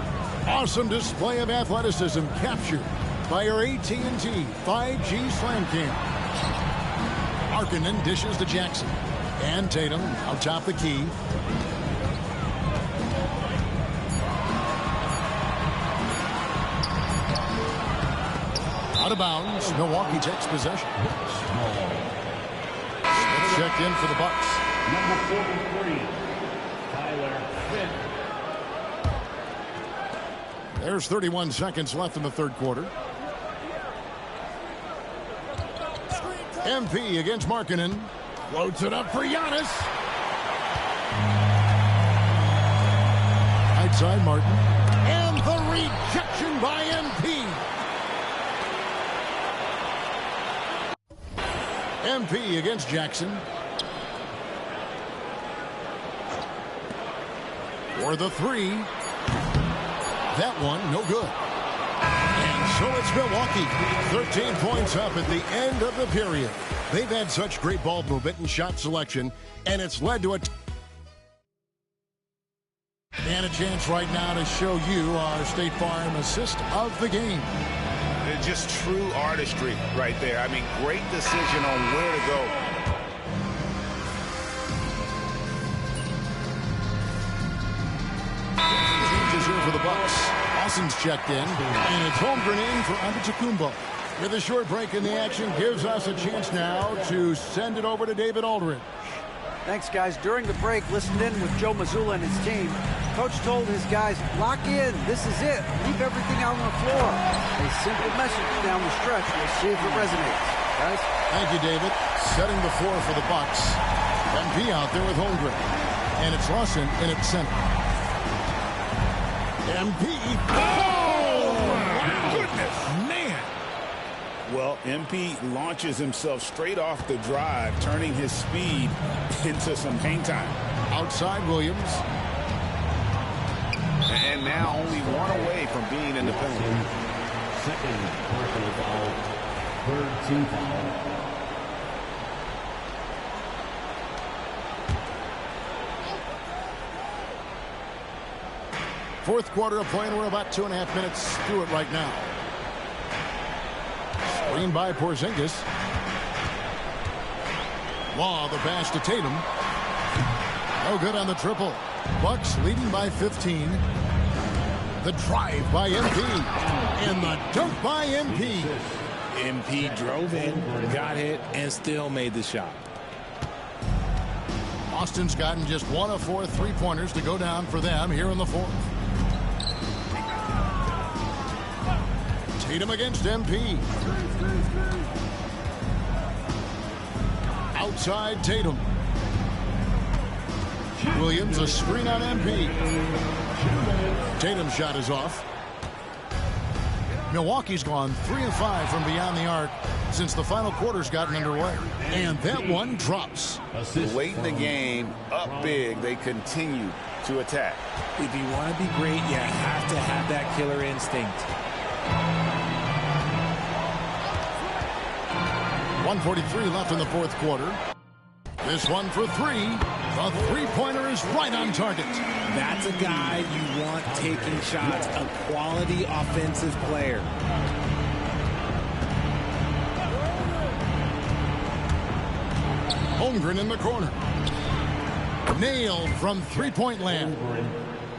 Awesome display of athleticism captured by our AT&T 5G Slam Cam. Markkanen dishes to Jackson. And Tatum out top the key. Out of bounds. Milwaukee takes possession. Smith checked in for the Bucks. Number 43, Tyler Smith. There's 31 seconds left in the third quarter. MP against Markkanen. Floats it up for Giannis. Right side, Martin. And the rejection by MP. MP against Jackson. For the three. That one, no good. And so it's Milwaukee. 13 points up at the end of the period. They've had such great ball movement and shot selection, and it's led to a... And a chance right now to show you our State Farm assist of the game. It's just true artistry right there. I mean, great decision on where to go. Changes here for the Bucks. Austin's checked in, and it's Holmgren in for Antetokounmpo. With a short break in the action, gives us a chance now to send it over to David Aldridge. Thanks, guys. During the break, listened in with Joe Mazzulla and his team. Coach told his guys, lock in. This is it. Leave everything out on the floor. A simple message down the stretch. We'll see if it resonates. Guys? Thank you, David. Setting the floor for the Bucks. MP out there with Holmgren. And it's Lawson in at center. MP. Oh, my goodness. Man. Well, MP launches himself straight off the drive, turning his speed into some hang time. Outside Williams. And now only one away from being in the penalty. Second personal foul. Third team foul. Fourth quarter of play, and we're about 2.5 minutes through it right now. Screen by Porzingis. Law, the pass to Tatum. No good on the triple. Bucks leading by 15. The drive by MP. And the dunk by MP. MP drove in, got hit, and still made the shot. Austin's gotten just 1 of 4 three-pointers to go down for them here in the fourth. Tatum against MP. Outside Tatum. Williams, a screen on MP. Tatum's shot is off. Milwaukee's gone 3 of 5 from beyond the arc since the final quarter's gotten underway. And that one drops. Late in the game, up big, they continue to attack. If you want to be great, you have to have that killer instinct. 1:43 left in the fourth quarter. This one for three. The three-pointer is right on target. That's a guy you want taking shots, a quality offensive player. Holmgren in the corner. Nailed from three-point land.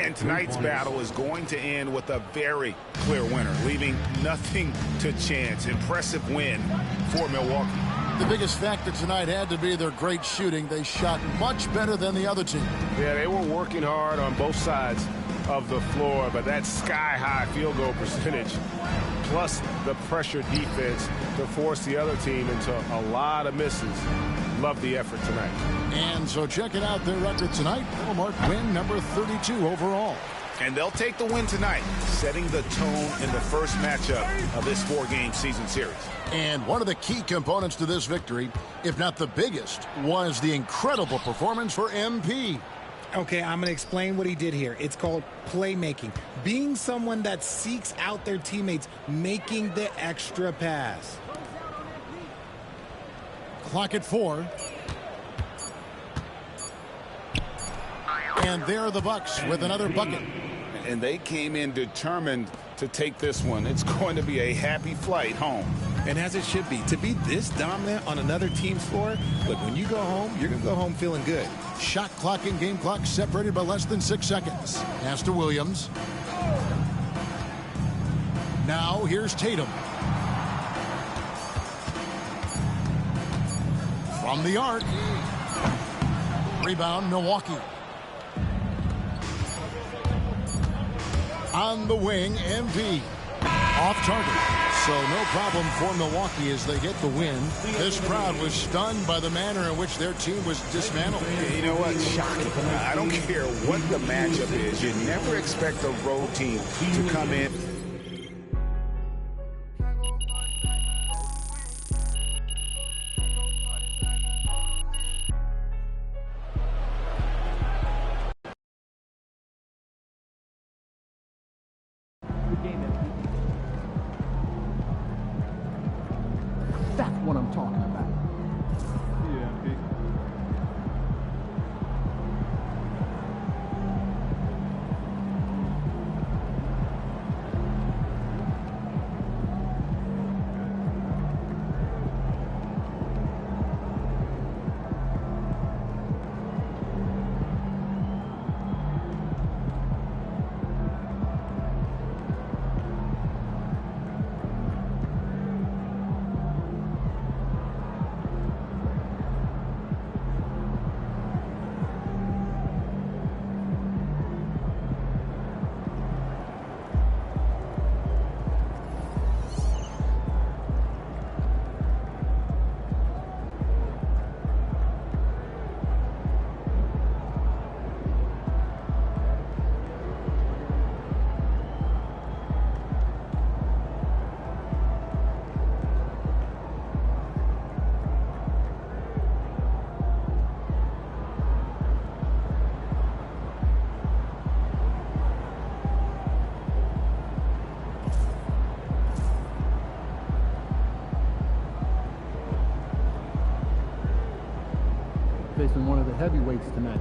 And tonight's battle is going to end with a very clear winner, leaving nothing to chance. Impressive win for Milwaukee. The biggest factor tonight had to be their great shooting. They shot much better than the other team. Yeah, they were working hard on both sides of the floor, but that sky-high field goal percentage, plus the pressure defense to force the other team into a lot of misses. Love the effort tonight. And so checking out their record tonight, they'll mark win number 32 overall. And they'll take the win tonight, setting the tone in the first matchup of this 4-game season series. And one of the key components to this victory, if not the biggest, was the incredible performance for MP. Okay, I'm going to explain what he did here. It's called playmaking. Being someone that seeks out their teammates, making the extra pass. Clock at 4. And there are the Bucks with another bucket. And they came in determined to take this one. It's going to be a happy flight home. And as it should be. To be this dominant on another team's floor, look, when you go home, you're going to go home feeling good. Shot clock and game clock separated by less than 6 seconds. Pass to Williams. Now here's Tatum. From the arc. Rebound, Milwaukee. On the wing, MP. Off target. So no problem for Milwaukee as they get the win. This crowd was stunned by the manner in which their team was dismantled. You know what? Shocking. I don't care what the matchup is. You never expect a road team to come in. That's what I'm talking about. Facing one of the heavyweights tonight.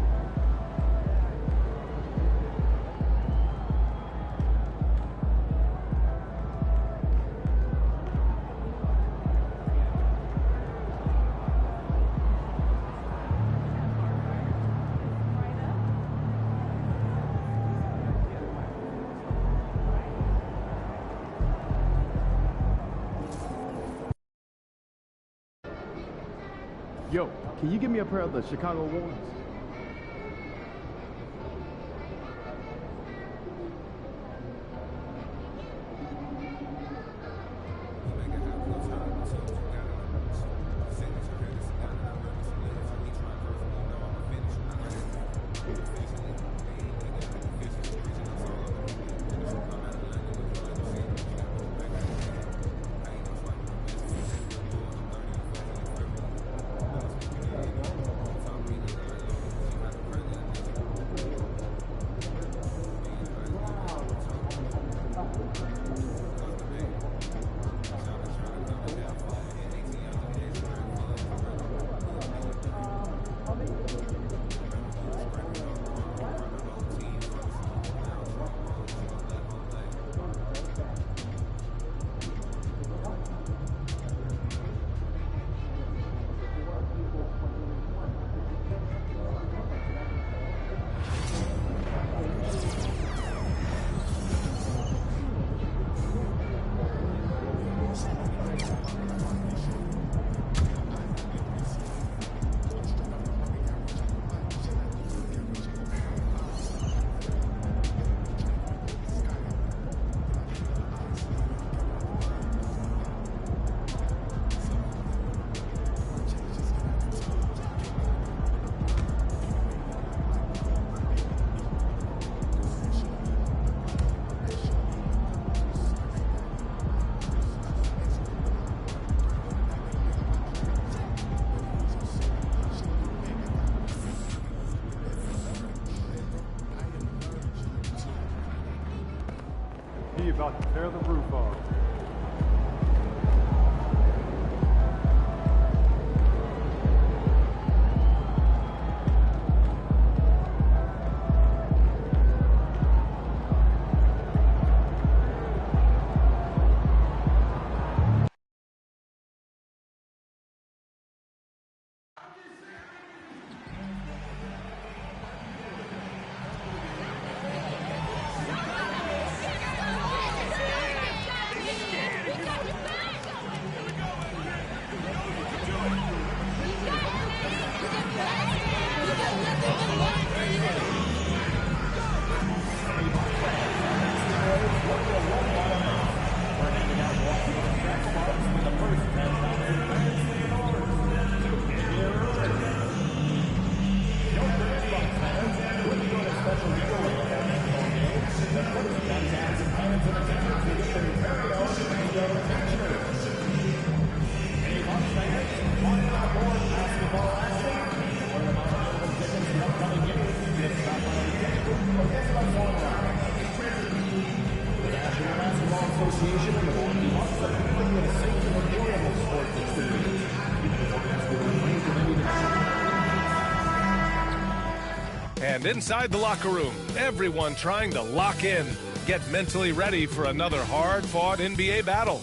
Yo, can you give me a pair of the Chicago Wolves? He about to tear the roof off. And inside the locker room, everyone trying to lock in, get mentally ready for another hard-fought NBA battle.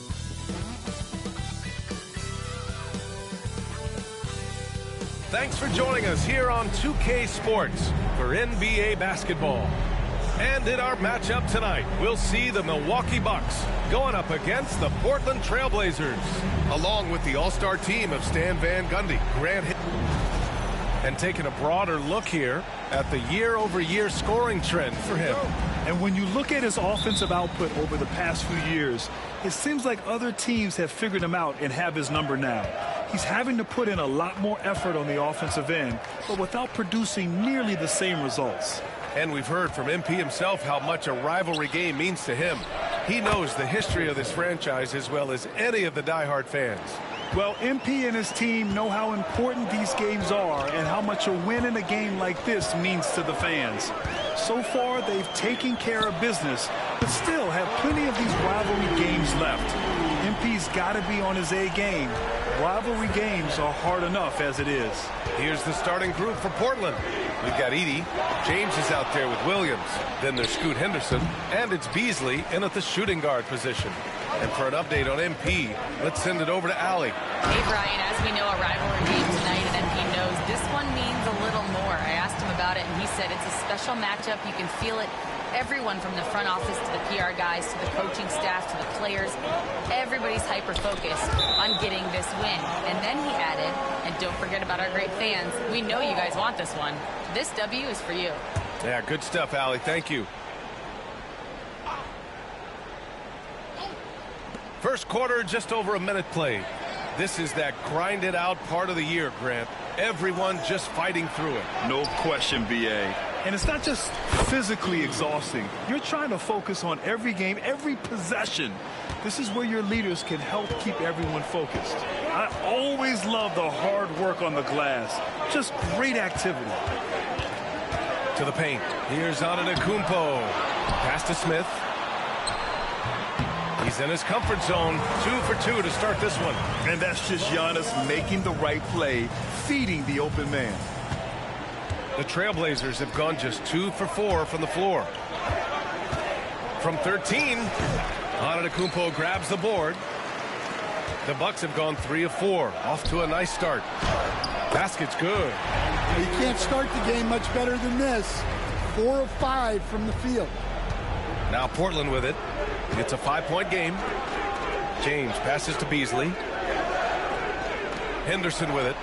Thanks for joining us here on 2K Sports for NBA basketball. And in our matchup tonight, we'll see the Milwaukee Bucks going up against the Portland Trail Blazers, along with the all-star team of Stan Van Gundy, Grant Hill. And taking a broader look here at the year-over-year scoring trend for him. And when you look at his offensive output over the past few years, it seems like other teams have figured him out and have his number now. He's having to put in a lot more effort on the offensive end, but without producing nearly the same results. And we've heard from MP himself how much a rivalry game means to him. He knows the history of this franchise as well as any of the diehard fans. Well, MP and his team know how important these games are and how much a win in a game like this means to the fans. So far, they've taken care of business, but still have plenty of these rivalry games left. MP's got to be on his A game. Rivalry games are hard enough as it is. Here's the starting group for Portland. We've got Edey. James is out there with Williams. Then there's Scoot Henderson. And it's Beasley in at the shooting guard position. And for an update on MP, let's send it over to Allie. Hey, Brian, as we know, a rivalry game tonight, and MP knows this one means a little more. I asked him about it, and he said it's a special matchup. You can feel it. Everyone from the front office to the PR guys to the coaching staff to the players, everybody's hyper-focused on getting this win. And then he added, and don't forget about our great fans, we know you guys want this one. This W is for you. Yeah, good stuff, Allie. Thank you. First quarter, just over a minute played. This is that grinded out part of the year, Grant. Everyone just fighting through it. No question, BA. And it's not just physically exhausting. You're trying to focus on every game, every possession. This is where your leaders can help keep everyone focused. I always love the hard work on the glass. Just great activity. To the paint. Here's Antetokounmpo. Pass to Smith. He's in his comfort zone. 2 for 2 to start this one. And that's just Giannis making the right play, feeding the open man. The Trailblazers have gone just 2 for 4 from the floor. From 13, Antetokounmpo grabs the board. The Bucks have gone 3 of 4. Off to a nice start. Basket's good. You can't start the game much better than this. 4 of 5 from the field. Now Portland with it. It's a 5-point game. James passes to Beasley. Henderson with it.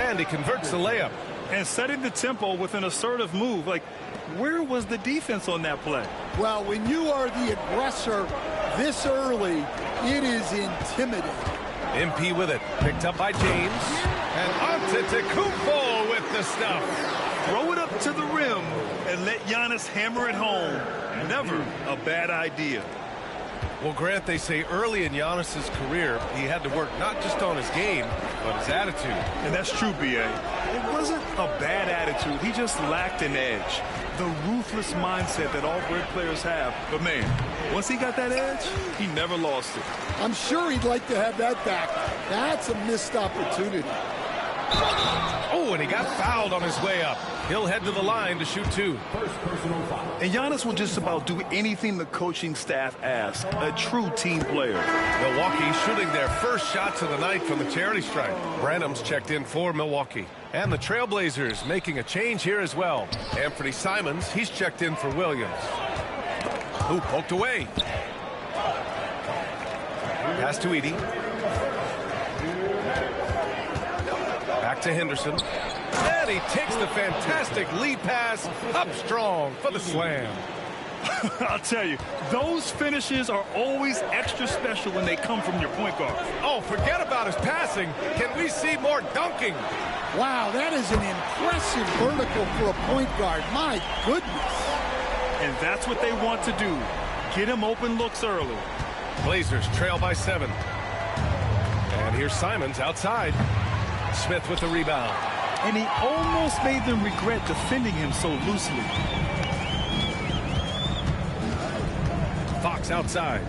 And he converts the layup. And setting the tempo with an assertive move. Like, where was the defense on that play? Well, when you are the aggressor this early, it is intimidating. MP with it. Picked up by James. And Antetokounmpo with the stuff. Throw it up to the rim and let Giannis hammer it home. Never a bad idea. Well, Grant, they say early in Giannis's career, he had to work not just on his game, but his attitude. And that's true, B.A. It wasn't a bad attitude. He just lacked an edge. The ruthless mindset that all great players have. But, man, once he got that edge, he never lost it. I'm sure he'd like to have that back. That's a missed opportunity. Oh, and he got fouled on his way up. He'll head to the line to shoot 2. And Giannis will just about do anything the coaching staff asks. A true team player. Milwaukee shooting their first shots of the night from the charity stripe. Branham's checked in for Milwaukee. And the Trailblazers making a change here as well. Anthony Simons, he's checked in for Williams. Who poked away. Pass to Edey. Back to Henderson. And he takes the fantastic lead pass up strong for the slam. I'll tell you, those finishes are always extra special when they come from your point guard. Oh, forget about his passing. Can we see more dunking? Wow, that is an impressive vertical for a point guard. My goodness. And that's what they want to do. Get him open looks early. Blazers trail by 7. And here's Simons outside. Smith with the rebound. And he almost made them regret defending him so loosely. Fox outside.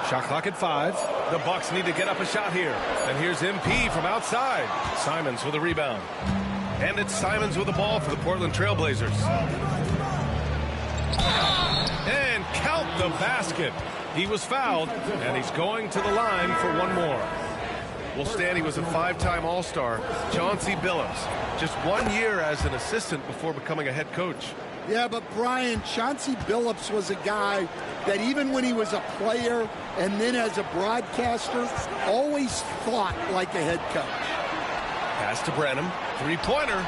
Shot clock at 5. The Bucks need to get up a shot here. And here's MP from outside. Simons with a rebound. And it's Simons with the ball for the Portland Trailblazers. And count the basket. He was fouled, and he's going to the line for one more. Well, Stan, he was a 5-time All-Star. Chauncey Billups, just 1 year as an assistant before becoming a head coach. Yeah, but Brian, Chauncey Billups was a guy that even when he was a player and then as a broadcaster, always thought like a head coach. Pass to Branham. Three-pointer.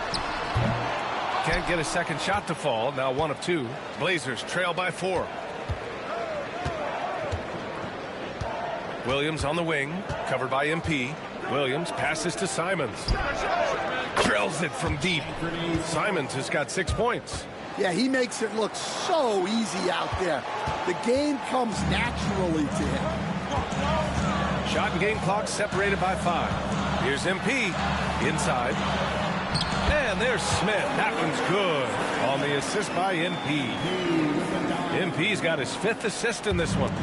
Can't get a second shot to fall. Now 1 of 2. Blazers trail by 4. Williams on the wing, covered by MP. Williams passes to Simons. Drills it from deep. Simons has got 6 points. Yeah, he makes it look so easy out there. The game comes naturally to him. Shot and game clock separated by 5. Here's MP inside. And there's Smith. That one's good on the assist by MP. MP's got his 5th assist in this one.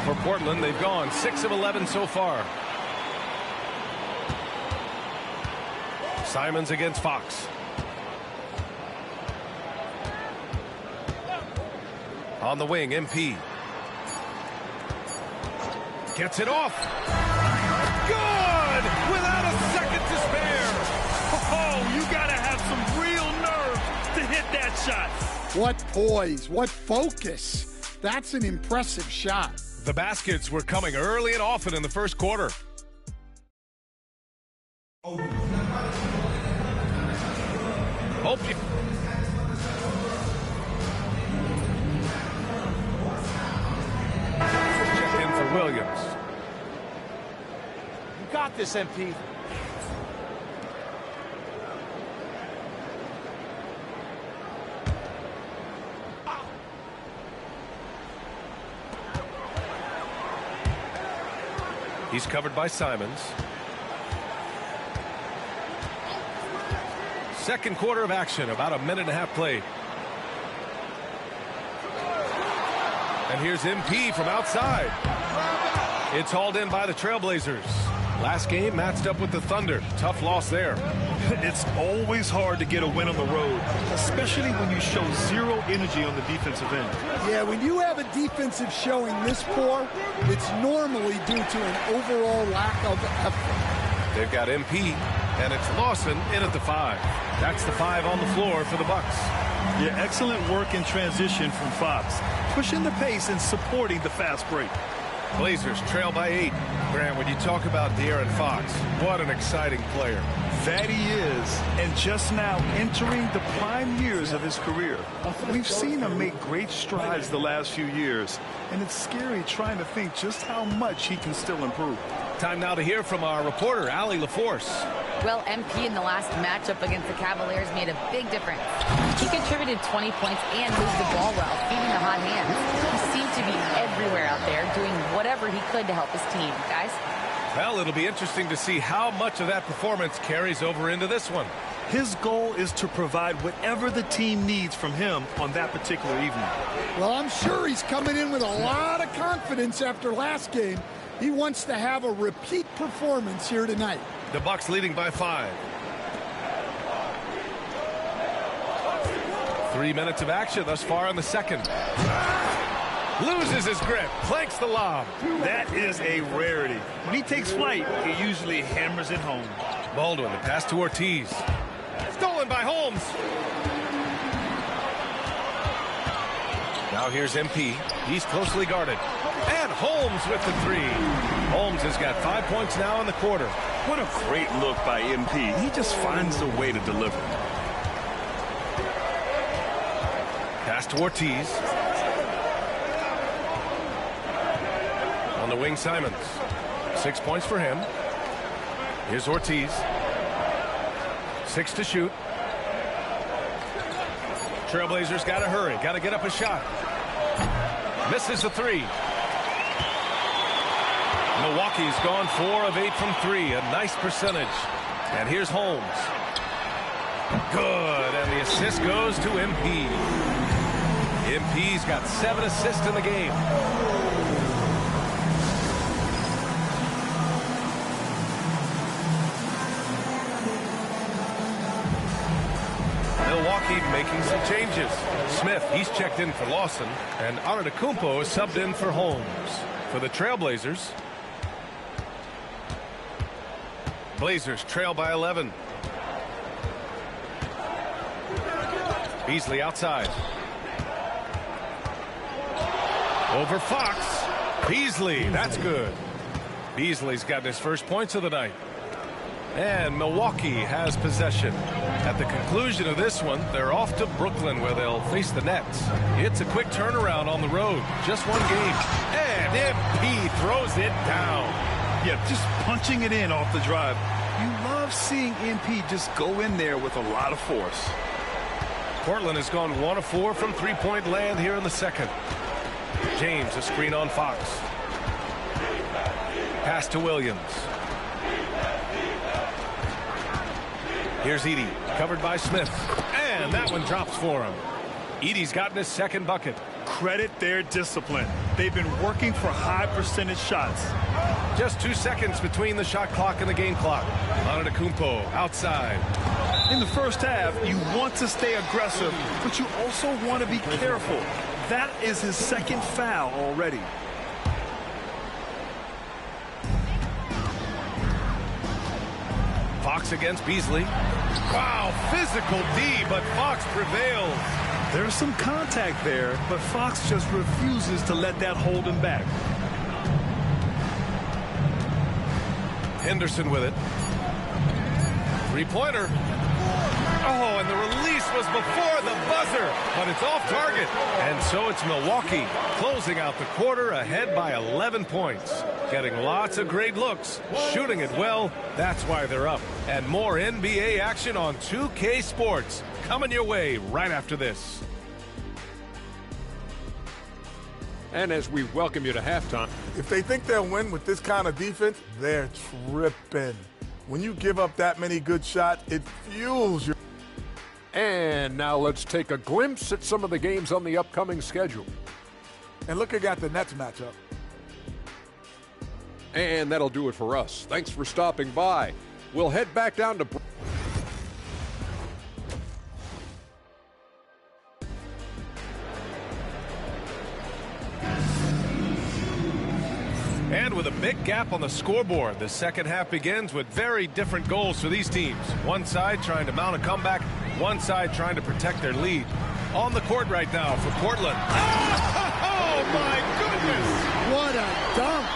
For Portland, they've gone 6 of 11 so far. Simons against Fox. On the wing, MP. Gets it off. Good! Without a second to spare. Oh, you got to have some real nerve to hit that shot. What poise, what focus. That's an impressive shot. The baskets were coming early and often in the first quarter. Hope you... Check in for Williams. You got this, MP. He's covered by Simons. Second quarter of action, about a minute and a half played. And here's MP from outside. It's hauled in by the Trailblazers. Last game matched up with the Thunder. Tough loss there. It's always hard to get a win on the road, especially when you show zero energy on the defensive end. Yeah, when you have a defensive showing this poor, it's normally due to an overall lack of effort. They've got MP, and it's Lawson in at the 5. That's the 5 on the floor for the Bucks. Yeah, excellent work in transition from Fox, pushing the pace and supporting the fast break. Blazers trail by 8. Grant, when you talk about De'Aaron Fox, what an exciting player. That he is, and just now entering the prime years of his career. We've seen him make great strides the last few years, and it's scary trying to think just how much he can still improve. Time now to hear from our reporter, Allie LaForce. Well, MP in the last matchup against the Cavaliers made a big difference. He contributed 20 points and moved the ball well, feeding the hot hands. He seemed to be everywhere out there, doing whatever he could to help his team. Guys? Well, it'll be interesting to see how much of that performance carries over into this one. His goal is to provide whatever the team needs from him on that particular evening. Well, I'm sure he's coming in with a lot of confidence after last game. He wants to have a repeat performance here tonight. The Bucks leading by 5. 3 minutes of action thus far in the second. Loses his grip, planks the lob. That is a rarity. When he takes flight, he usually hammers it home. Baldwin, the pass to Ortiz. Stolen by Holmes. Now here's MP. He's closely guarded. And Holmes with the 3. Holmes has got 5 points now in the quarter. What a great look by MP. He just finds a way to deliver. Pass to Ortiz. On the wing, Simons. 6 points for him. Here's Ortiz. 6 to shoot. Trailblazers got to hurry. Got to get up a shot. Misses the 3. Milwaukee's gone 4 of 8 from 3. A nice percentage. And here's Holmes. Good. And the assist goes to MP. MP's got 7 assists in the game. Milwaukee making some changes. Smith, he's checked in for Lawson, and Antetokounmpo is subbed in for Holmes. For the Trailblazers, Blazers trail by 11. Beasley outside. Over Fox. Beasley, that's good. Beasley's gotten his first points of the night. And Milwaukee has possession. At the conclusion of this one, they're off to Brooklyn where they'll face the Nets. It's a quick turnaround on the road. Just one game. And MP throws it down. Yeah, just punching it in off the drive. You love seeing MP just go in there with a lot of force. Portland has gone 1 of 4 from three-point land here in the second. James, a screen on Fox. Pass to Williams. Here's Edey, covered by Smith. And that one drops for him. Edey's gotten his second bucket. Credit their discipline. They've been working for high percentage shots. Just 2 seconds between the shot clock and the game clock. Antetokounmpo outside. In the first half, you want to stay aggressive, but you also want to be careful. That is his second foul already. Fox against Beasley. Wow, physical D, but Fox prevails. There's some contact there, but Fox just refuses to let that hold him back. Henderson with it. Three-pointer. Oh, and the release was before the buzzer, but it's off target. And so it's Milwaukee closing out the quarter ahead by 11 points. Getting lots of great looks, shooting it well. That's why they're up. And more NBA action on 2K Sports coming your way right after this. And as we welcome you to halftime. If they think they'll win with this kind of defense, they're tripping. When you give up that many good shots, it fuels your... And now let's take a glimpse at some of the games on the upcoming schedule. And looking at the Nets matchup. And that'll do it for us. Thanks for stopping by. We'll head back down to... And with a big gap on the scoreboard, the second half begins with very different goals for these teams. One side trying to mount a comeback, one side trying to protect their lead. On the court right now for Portland. Oh my goodness! What a dunk!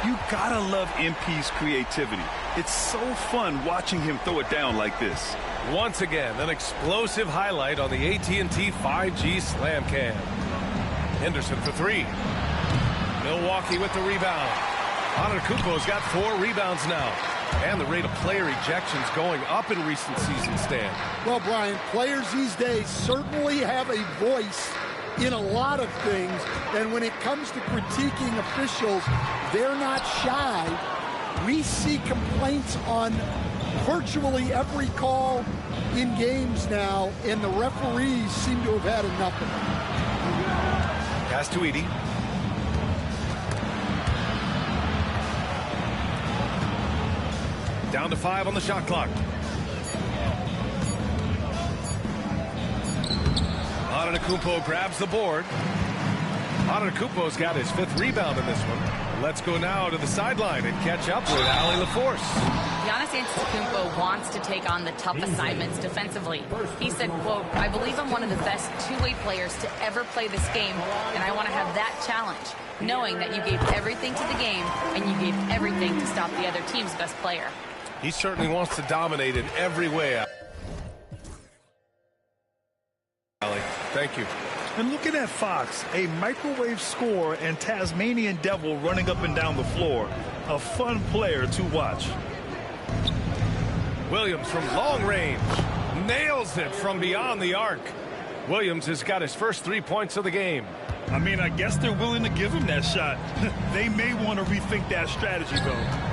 You gotta love MP's creativity. It's so fun watching him throw it down like this. Once again, an explosive highlight on the AT&T 5G Slam Cam. Henderson for three. Milwaukee with the rebound. Antetokounmpo's got 4 rebounds now. And the rate of player ejections going up in recent seasons, Stan. Well, Brian, players these days certainly have a voice in a lot of things. And when it comes to critiquing officials, they're not shy. We see complaints on virtually every call in games now, and the referees seem to have had enough of it. Pass to Edey. Down to 5 on the shot clock. Antetokounmpo grabs the board. Antetokounmpo's got his 5th rebound in this one. Let's go now to the sideline and catch up with Allie LaForce. Giannis Antetokounmpo wants to take on the tough assignments defensively. He said, quote, "I believe I'm one of the best two-way players to ever play this game, and I want to have that challenge, knowing that you gave everything to the game and you gave everything to stop the other team's best player." He certainly wants to dominate in every way. Allie, thank you. And looking at Fox, a microwave scorer and Tasmanian devil running up and down the floor. A fun player to watch. Williams from long range. Nails it from beyond the arc. Williams has got his first 3 points of the game. I mean, I guess they're willing to give him that shot. They may want to rethink that strategy, though.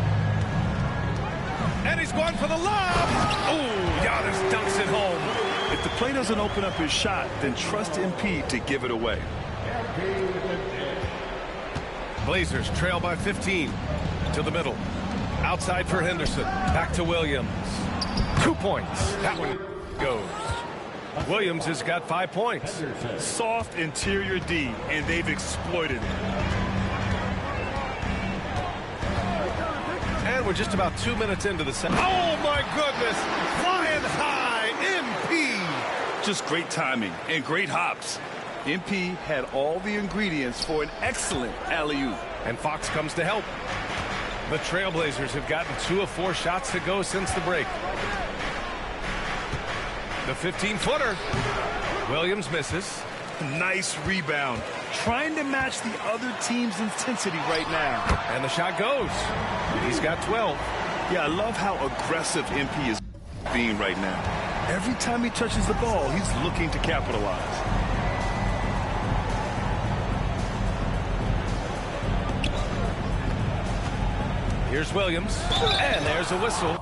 And he's going for the lob. Oh, Giannis dunks it home. If the play doesn't open up his shot, then trust MP to give it away. Blazers trail by 15 to the middle. Outside for Henderson. Back to Williams. 2 points. That one goes. Williams has got 5 points. Soft interior D, and they've exploited it. And we're just about 2 minutes into the second. Oh, my goodness. Flying high. MP. Just great timing and great hops. MP had all the ingredients for an excellent alley-oop. And Fox comes to help. The Trailblazers have gotten 2 of 4 shots to go since the break. The 15-footer. Williams misses. Nice rebound. Trying to match the other team's intensity right now. And the shot goes. He's got 12. Yeah, I love how aggressive MP is being right now. Every time he touches the ball, he's looking to capitalize. Here's Williams. And there's a whistle.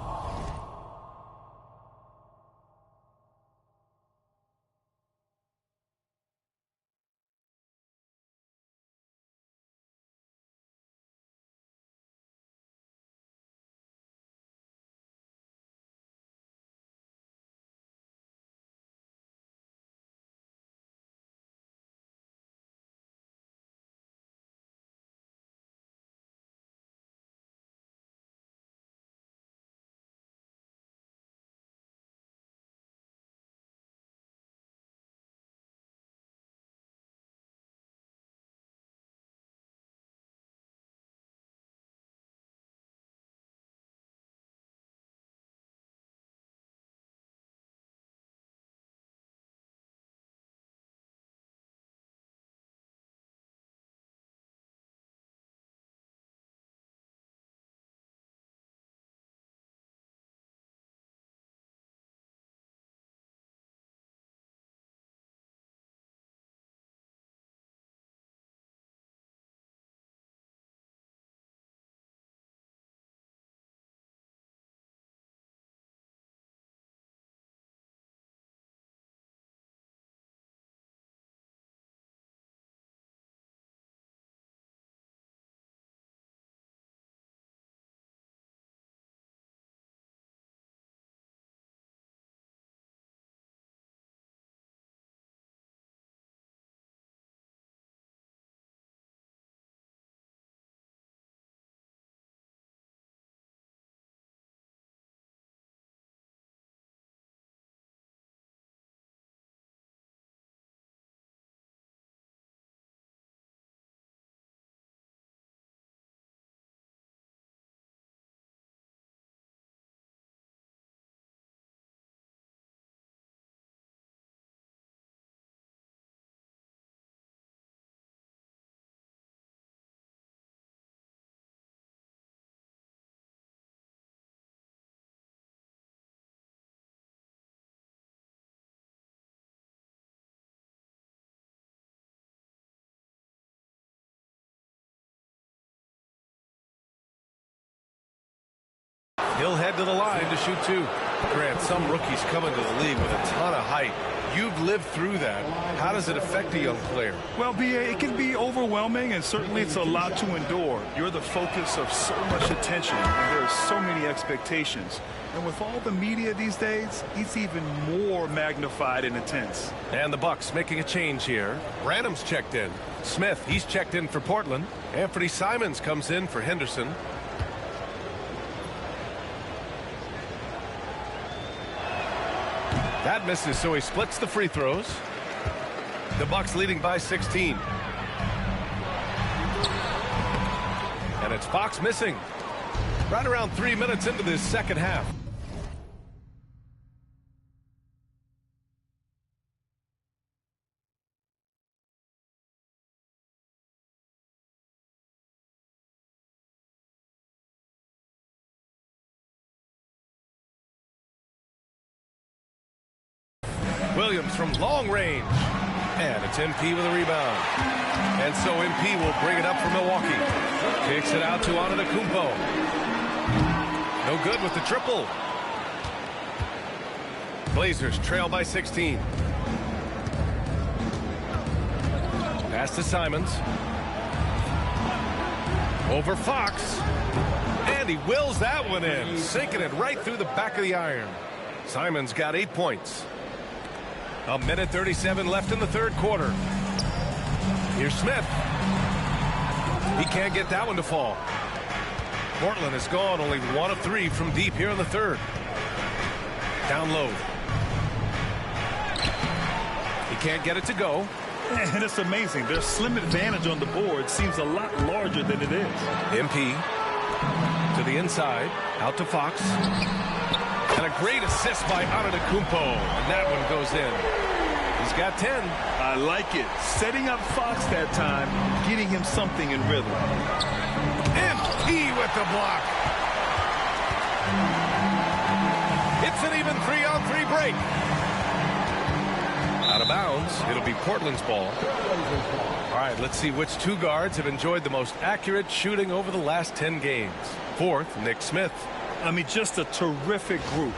He'll head to the line to shoot 2. Grant, some rookies come into the league with a ton of height. You've lived through that. How does it affect a young player? Well, B.A., it can be overwhelming, and certainly it's a lot to endure. You're the focus of so much attention, and there are so many expectations. And with all the media these days, it's even more magnified and intense. And the Bucks making a change here. Branham's checked in. Smith, he's checked in for Portland. Anthony Simons comes in for Henderson. That misses, so he splits the free throws. The Bucks leading by 16. And it's Fox missing. Right around 3 minutes into this second half. Williams from long range. And it's MP with a rebound. And so MP will bring it up for Milwaukee. Kicks it out to Antetokounmpo. No good with the triple. Blazers trail by 16. Pass to Simons. Over Fox. And he wills that one in, sinking it right through the back of the iron. Simons got 8 points. A minute 37 left in the third quarter. Here's Smith. He can't get that one to fall. Portland has gone only 1 of 3 from deep here in the third. Down low. He can't get it to go. And it's amazing. Their slim advantage on the board seems a lot larger than it is. MP to the inside, out to Fox. And a great assist by Antetokounmpo. And that one goes in. He's got 10. I like it. Setting up Fox that time, getting him something in rhythm. MP with the block. It's an even 3-on-3 break. Out of bounds. It'll be Portland's ball. All right, let's see which two guards have enjoyed the most accurate shooting over the last 10 games. Fourth, Nick Smith. I mean, just a terrific group.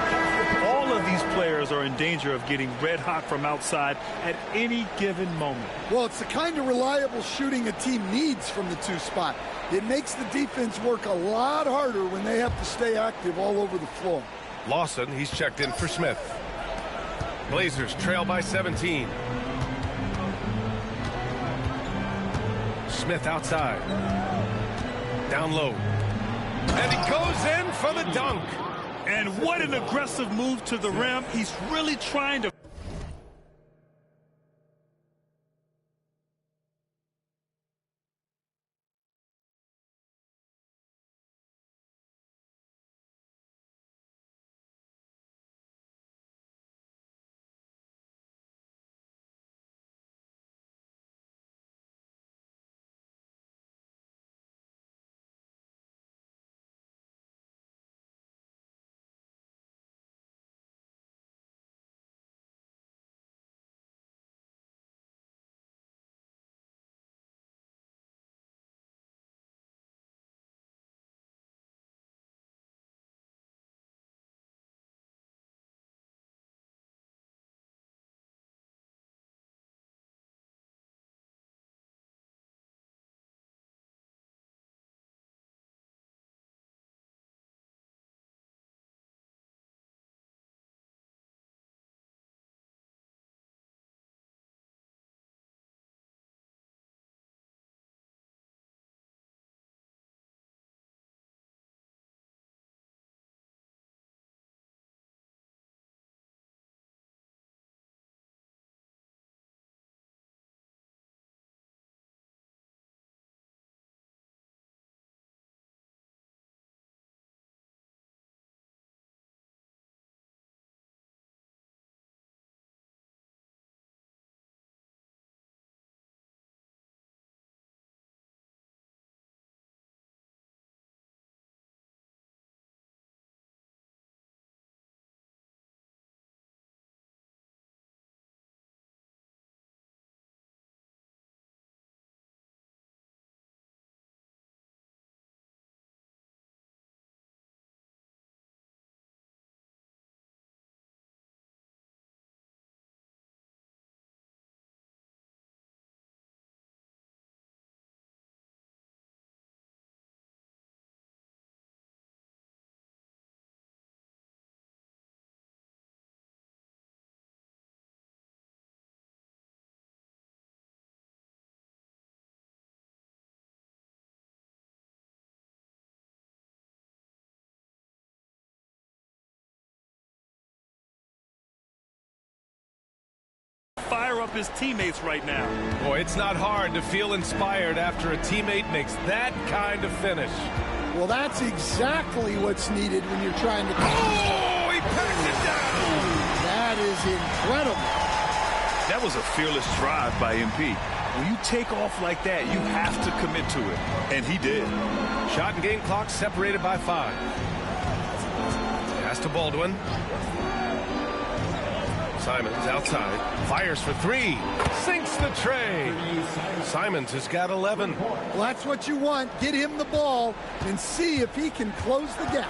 All of these players are in danger of getting red hot from outside at any given moment. Well, it's the kind of reliable shooting a team needs from the 2 spot. It makes the defense work a lot harder when they have to stay active all over the floor. Lawson, he's checked in for Smith. Blazers trail by 17. Smith outside. Down low. And he goes in for the dunk. And what an aggressive move to the rim. He's really trying to... fire up his teammates right now. Boy, it's not hard to feel inspired after a teammate makes that kind of finish. Well, that's exactly what's needed when you're trying to... Oh, he packs it down! That is incredible. That was a fearless drive by MP. When you take off like that, you have to commit to it. And he did. Shot and game clock separated by 5. Pass to Baldwin. Simons outside. Fires for 3. Sinks the tray. Simons has got 11. Well, that's what you want. Get him the ball and see if he can close the gap.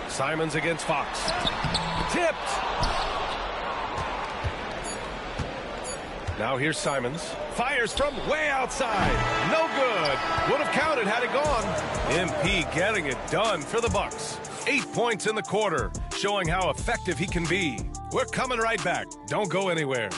Simons against Fox. Tipped. Now here's Simons. Fires from way outside. No good. Would have counted had it gone. MP getting it done for the Bucks. 8 points in the quarter, showing how effective he can be. We're coming right back. Don't go anywhere.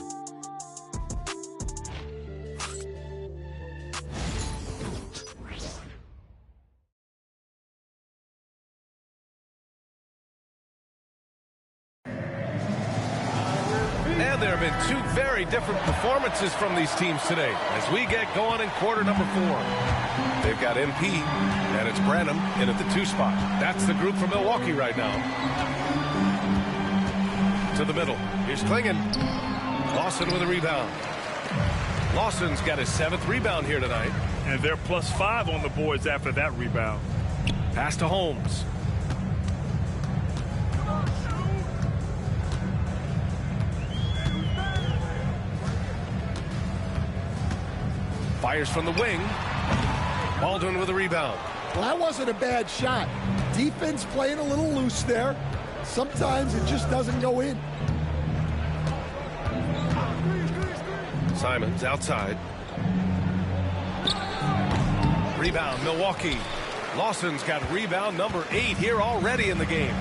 And there have been two very different performances from these teams today as we get going in quarter number 4. They've got MP, and it's Branham in at the 2 spot. That's the group from Milwaukee right now. To the middle. Here's Klingon. Lawson with a rebound. Lawson's got his 7th rebound here tonight. And they're +5 on the boards after that rebound. Pass to Holmes. Fires from the wing. Baldwin with a rebound. Well, that wasn't a bad shot. Defense playing a little loose there. Sometimes it just doesn't go in. Simons outside. Rebound, Milwaukee. Lawson's got rebound number 8 here already in the game.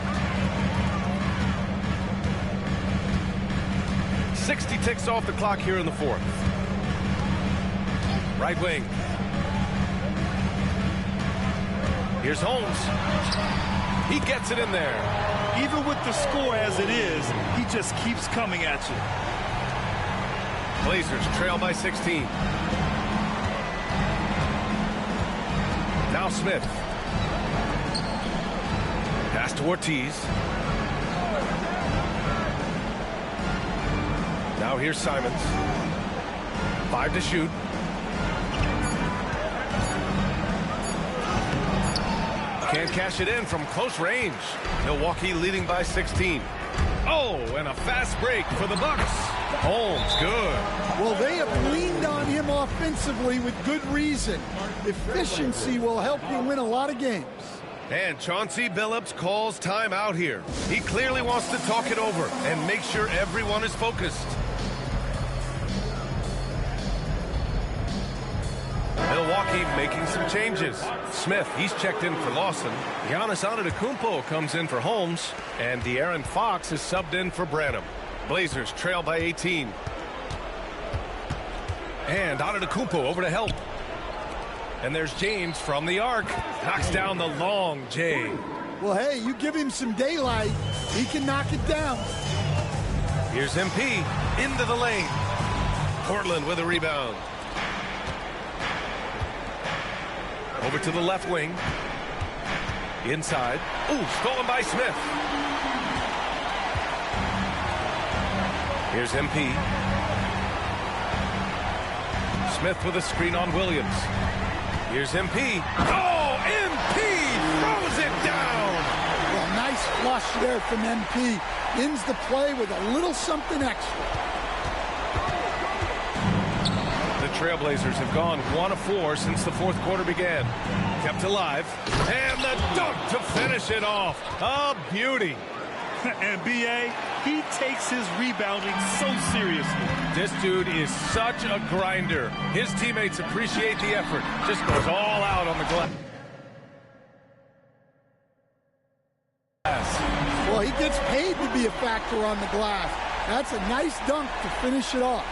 60 ticks off the clock here in the 4th. Right wing. Here's Holmes. He gets it in there. Even with the score as it is, he just keeps coming at you. Blazers trail by 16. Now Smith. Pass to Ortiz. Now here's Simons. 5 to shoot. Can't cash it in from close range. Milwaukee leading by 16. Oh, and a fast break for the Bucks. Holmes, good. Well, they have leaned on him offensively with good reason. Efficiency will help you win a lot of games. And Chauncey Billups calls timeout here. He clearly wants to talk it over and make sure everyone is focused. Milwaukee making some changes. Smith, he's checked in for Lawson. Giannis Antetokounmpo comes in for Holmes. And De'Aaron Fox is subbed in for Branham. Blazers trail by 18. And Antetokounmpo over to help. And there's James from the arc. Knocks down the long J. Well, hey, you give him some daylight, he can knock it down. Here's MP into the lane. Portland with a rebound. Over to the left wing. Inside. Ooh, stolen by Smith. Here's MP. Smith with a screen on Williams. Here's MP. Oh, MP throws it down. Well, nice flush there from MP. Ends the play with a little something extra. The Trailblazers have gone 1 of 4 since the 4th quarter began. Kept alive. And the dunk to finish it off. A beauty. And B.A., he takes his rebounding so seriously. This dude is such a grinder. His teammates appreciate the effort. Just goes all out on the glass. Well, he gets paid to be a factor on the glass. That's a nice dunk to finish it off.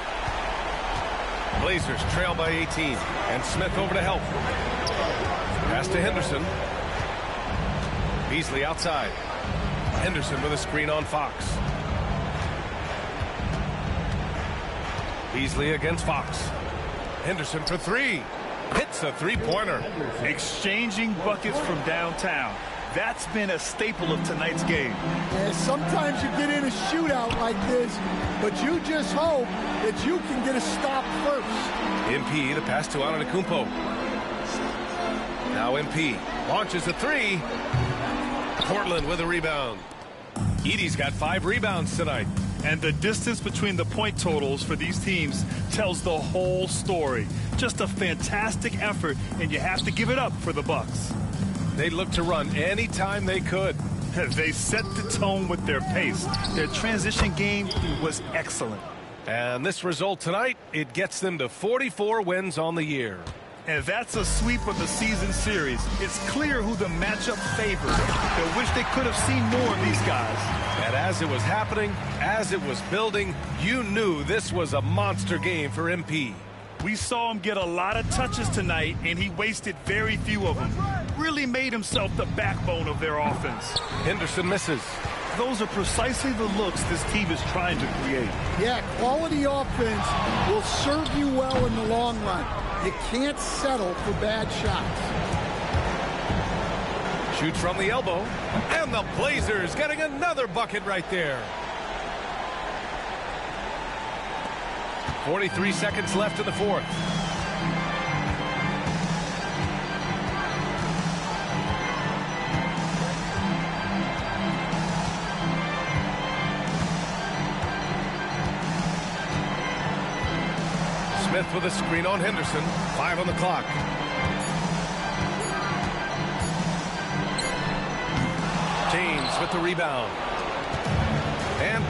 Blazers trail by 18. And Smith over to help. Pass to Henderson. Beasley outside. Henderson with a screen on Fox. Beasley against Fox. Henderson for 3. Hits a 3-pointer. Exchanging buckets from downtown. That's been a staple of tonight's game. Yeah, sometimes you get in a shootout like this, but you just hope that you can get a stop first. MP, the pass to Antetokounmpo. Now MP launches a 3. Portland with a rebound. Edey's got 5 rebounds tonight. And the distance between the point totals for these teams tells the whole story. Just a fantastic effort, and you have to give it up for the Bucks. They looked to run any time they could. They set the tone with their pace. Their transition game was excellent. And this result tonight, it gets them to 44 wins on the year. And that's a sweep of the season series. It's clear who the matchup favors. I wish they could have seen more of these guys. And as it was happening, as it was building, you knew this was a monster game for MP. We saw him get a lot of touches tonight, and he wasted very few of them. Really made himself the backbone of their offense. Henderson misses. Those are precisely the looks this team is trying to create. Yeah, quality offense will serve you well in the long run. You can't settle for bad shots. Shoots from the elbow, and the Blazers getting another bucket right there. 43 seconds left in the fourth. Smith with a screen on Henderson. 5 on the clock. James with the rebound. And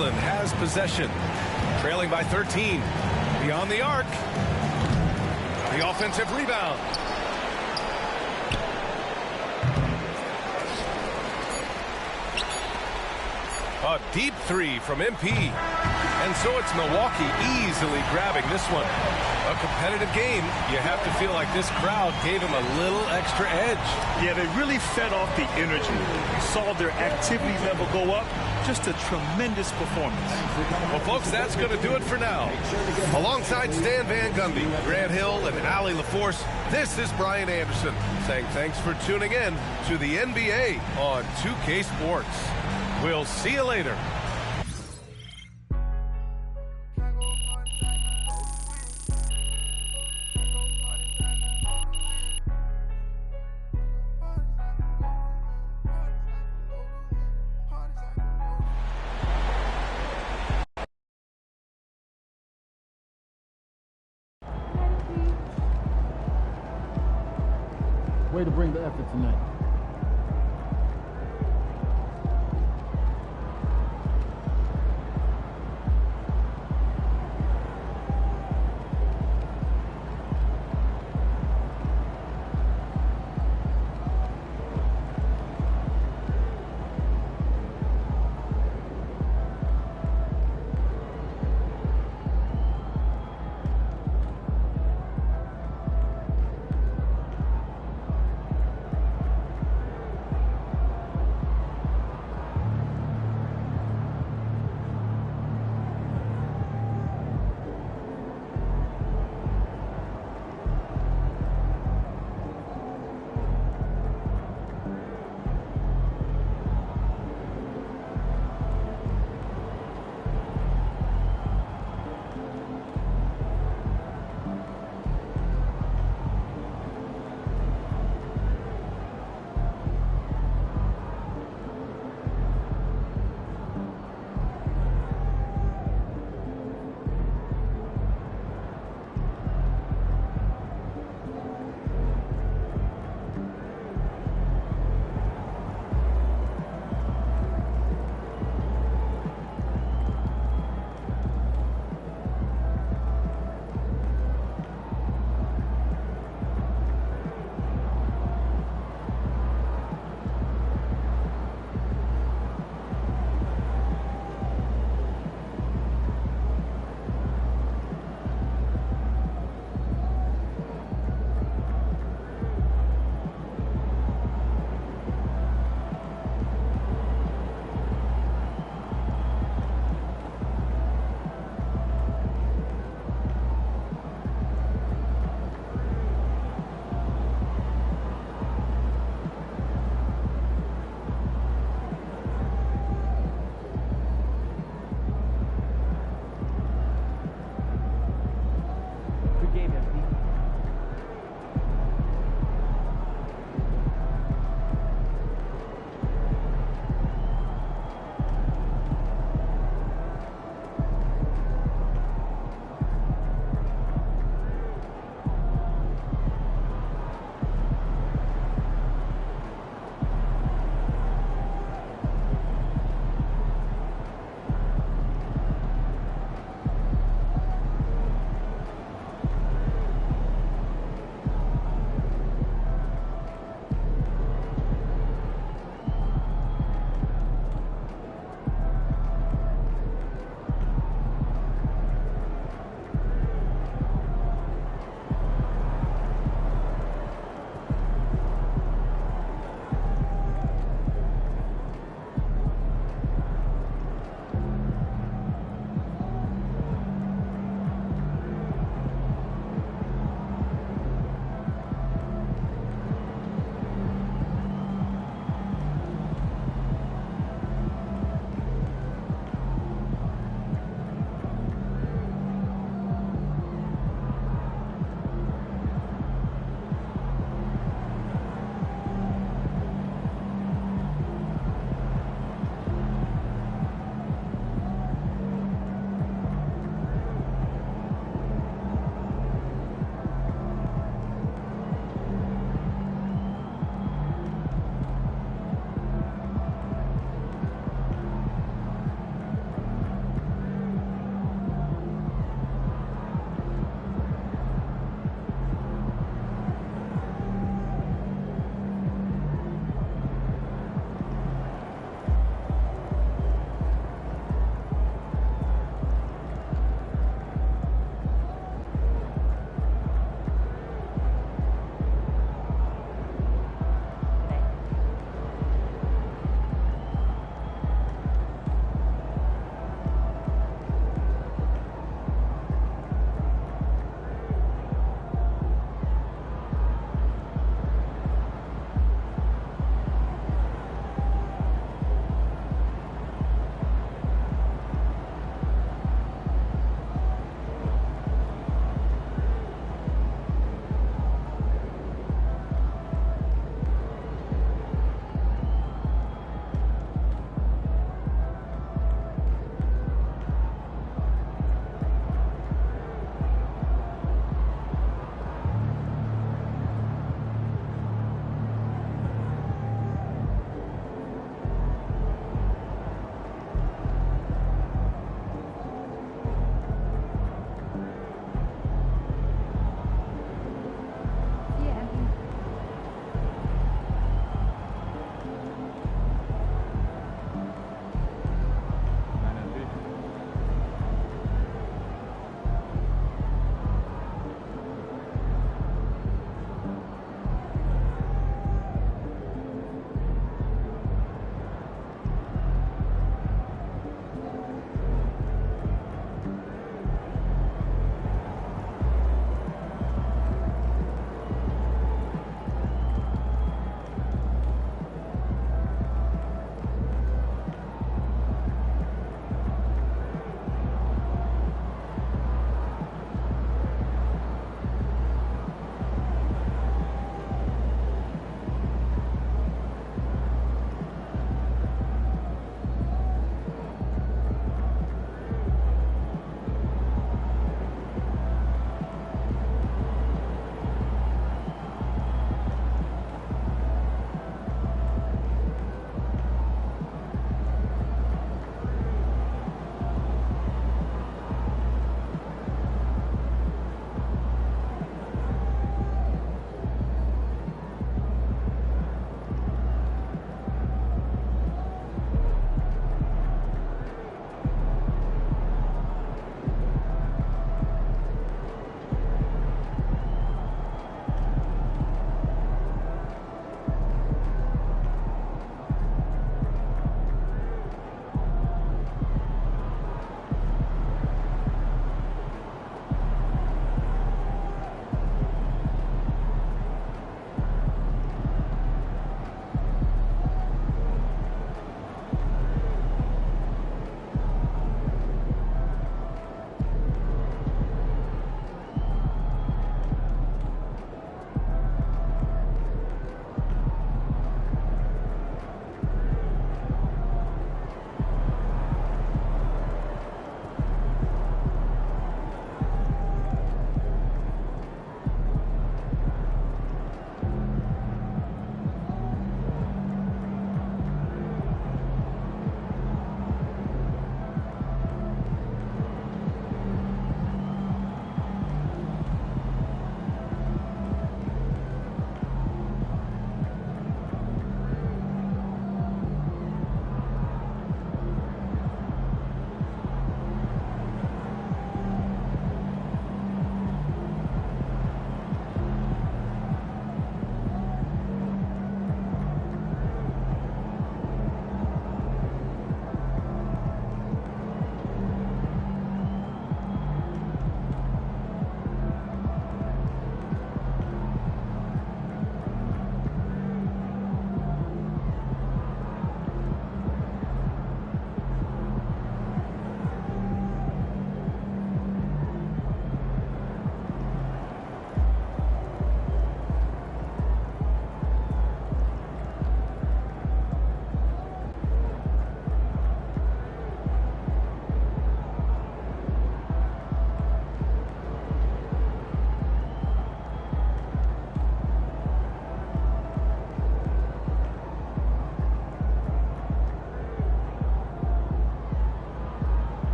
Portland has possession, trailing by 13. Beyond the arc. The offensive rebound. A deep three from MP. And so it's Milwaukee easily grabbing this one. A competitive game. You have to feel like this crowd gave him a little extra edge. Yeah, they really fed off the energy. You saw their activity level go up. Just a tremendous performance. Well, folks, that's going to do it for now. Alongside Stan Van Gundy, Grant Hill, and Allie LaForce, this is Brian Anderson saying thanks for tuning in to the NBA on 2K Sports. We'll see you later. Way to bring the effort tonight.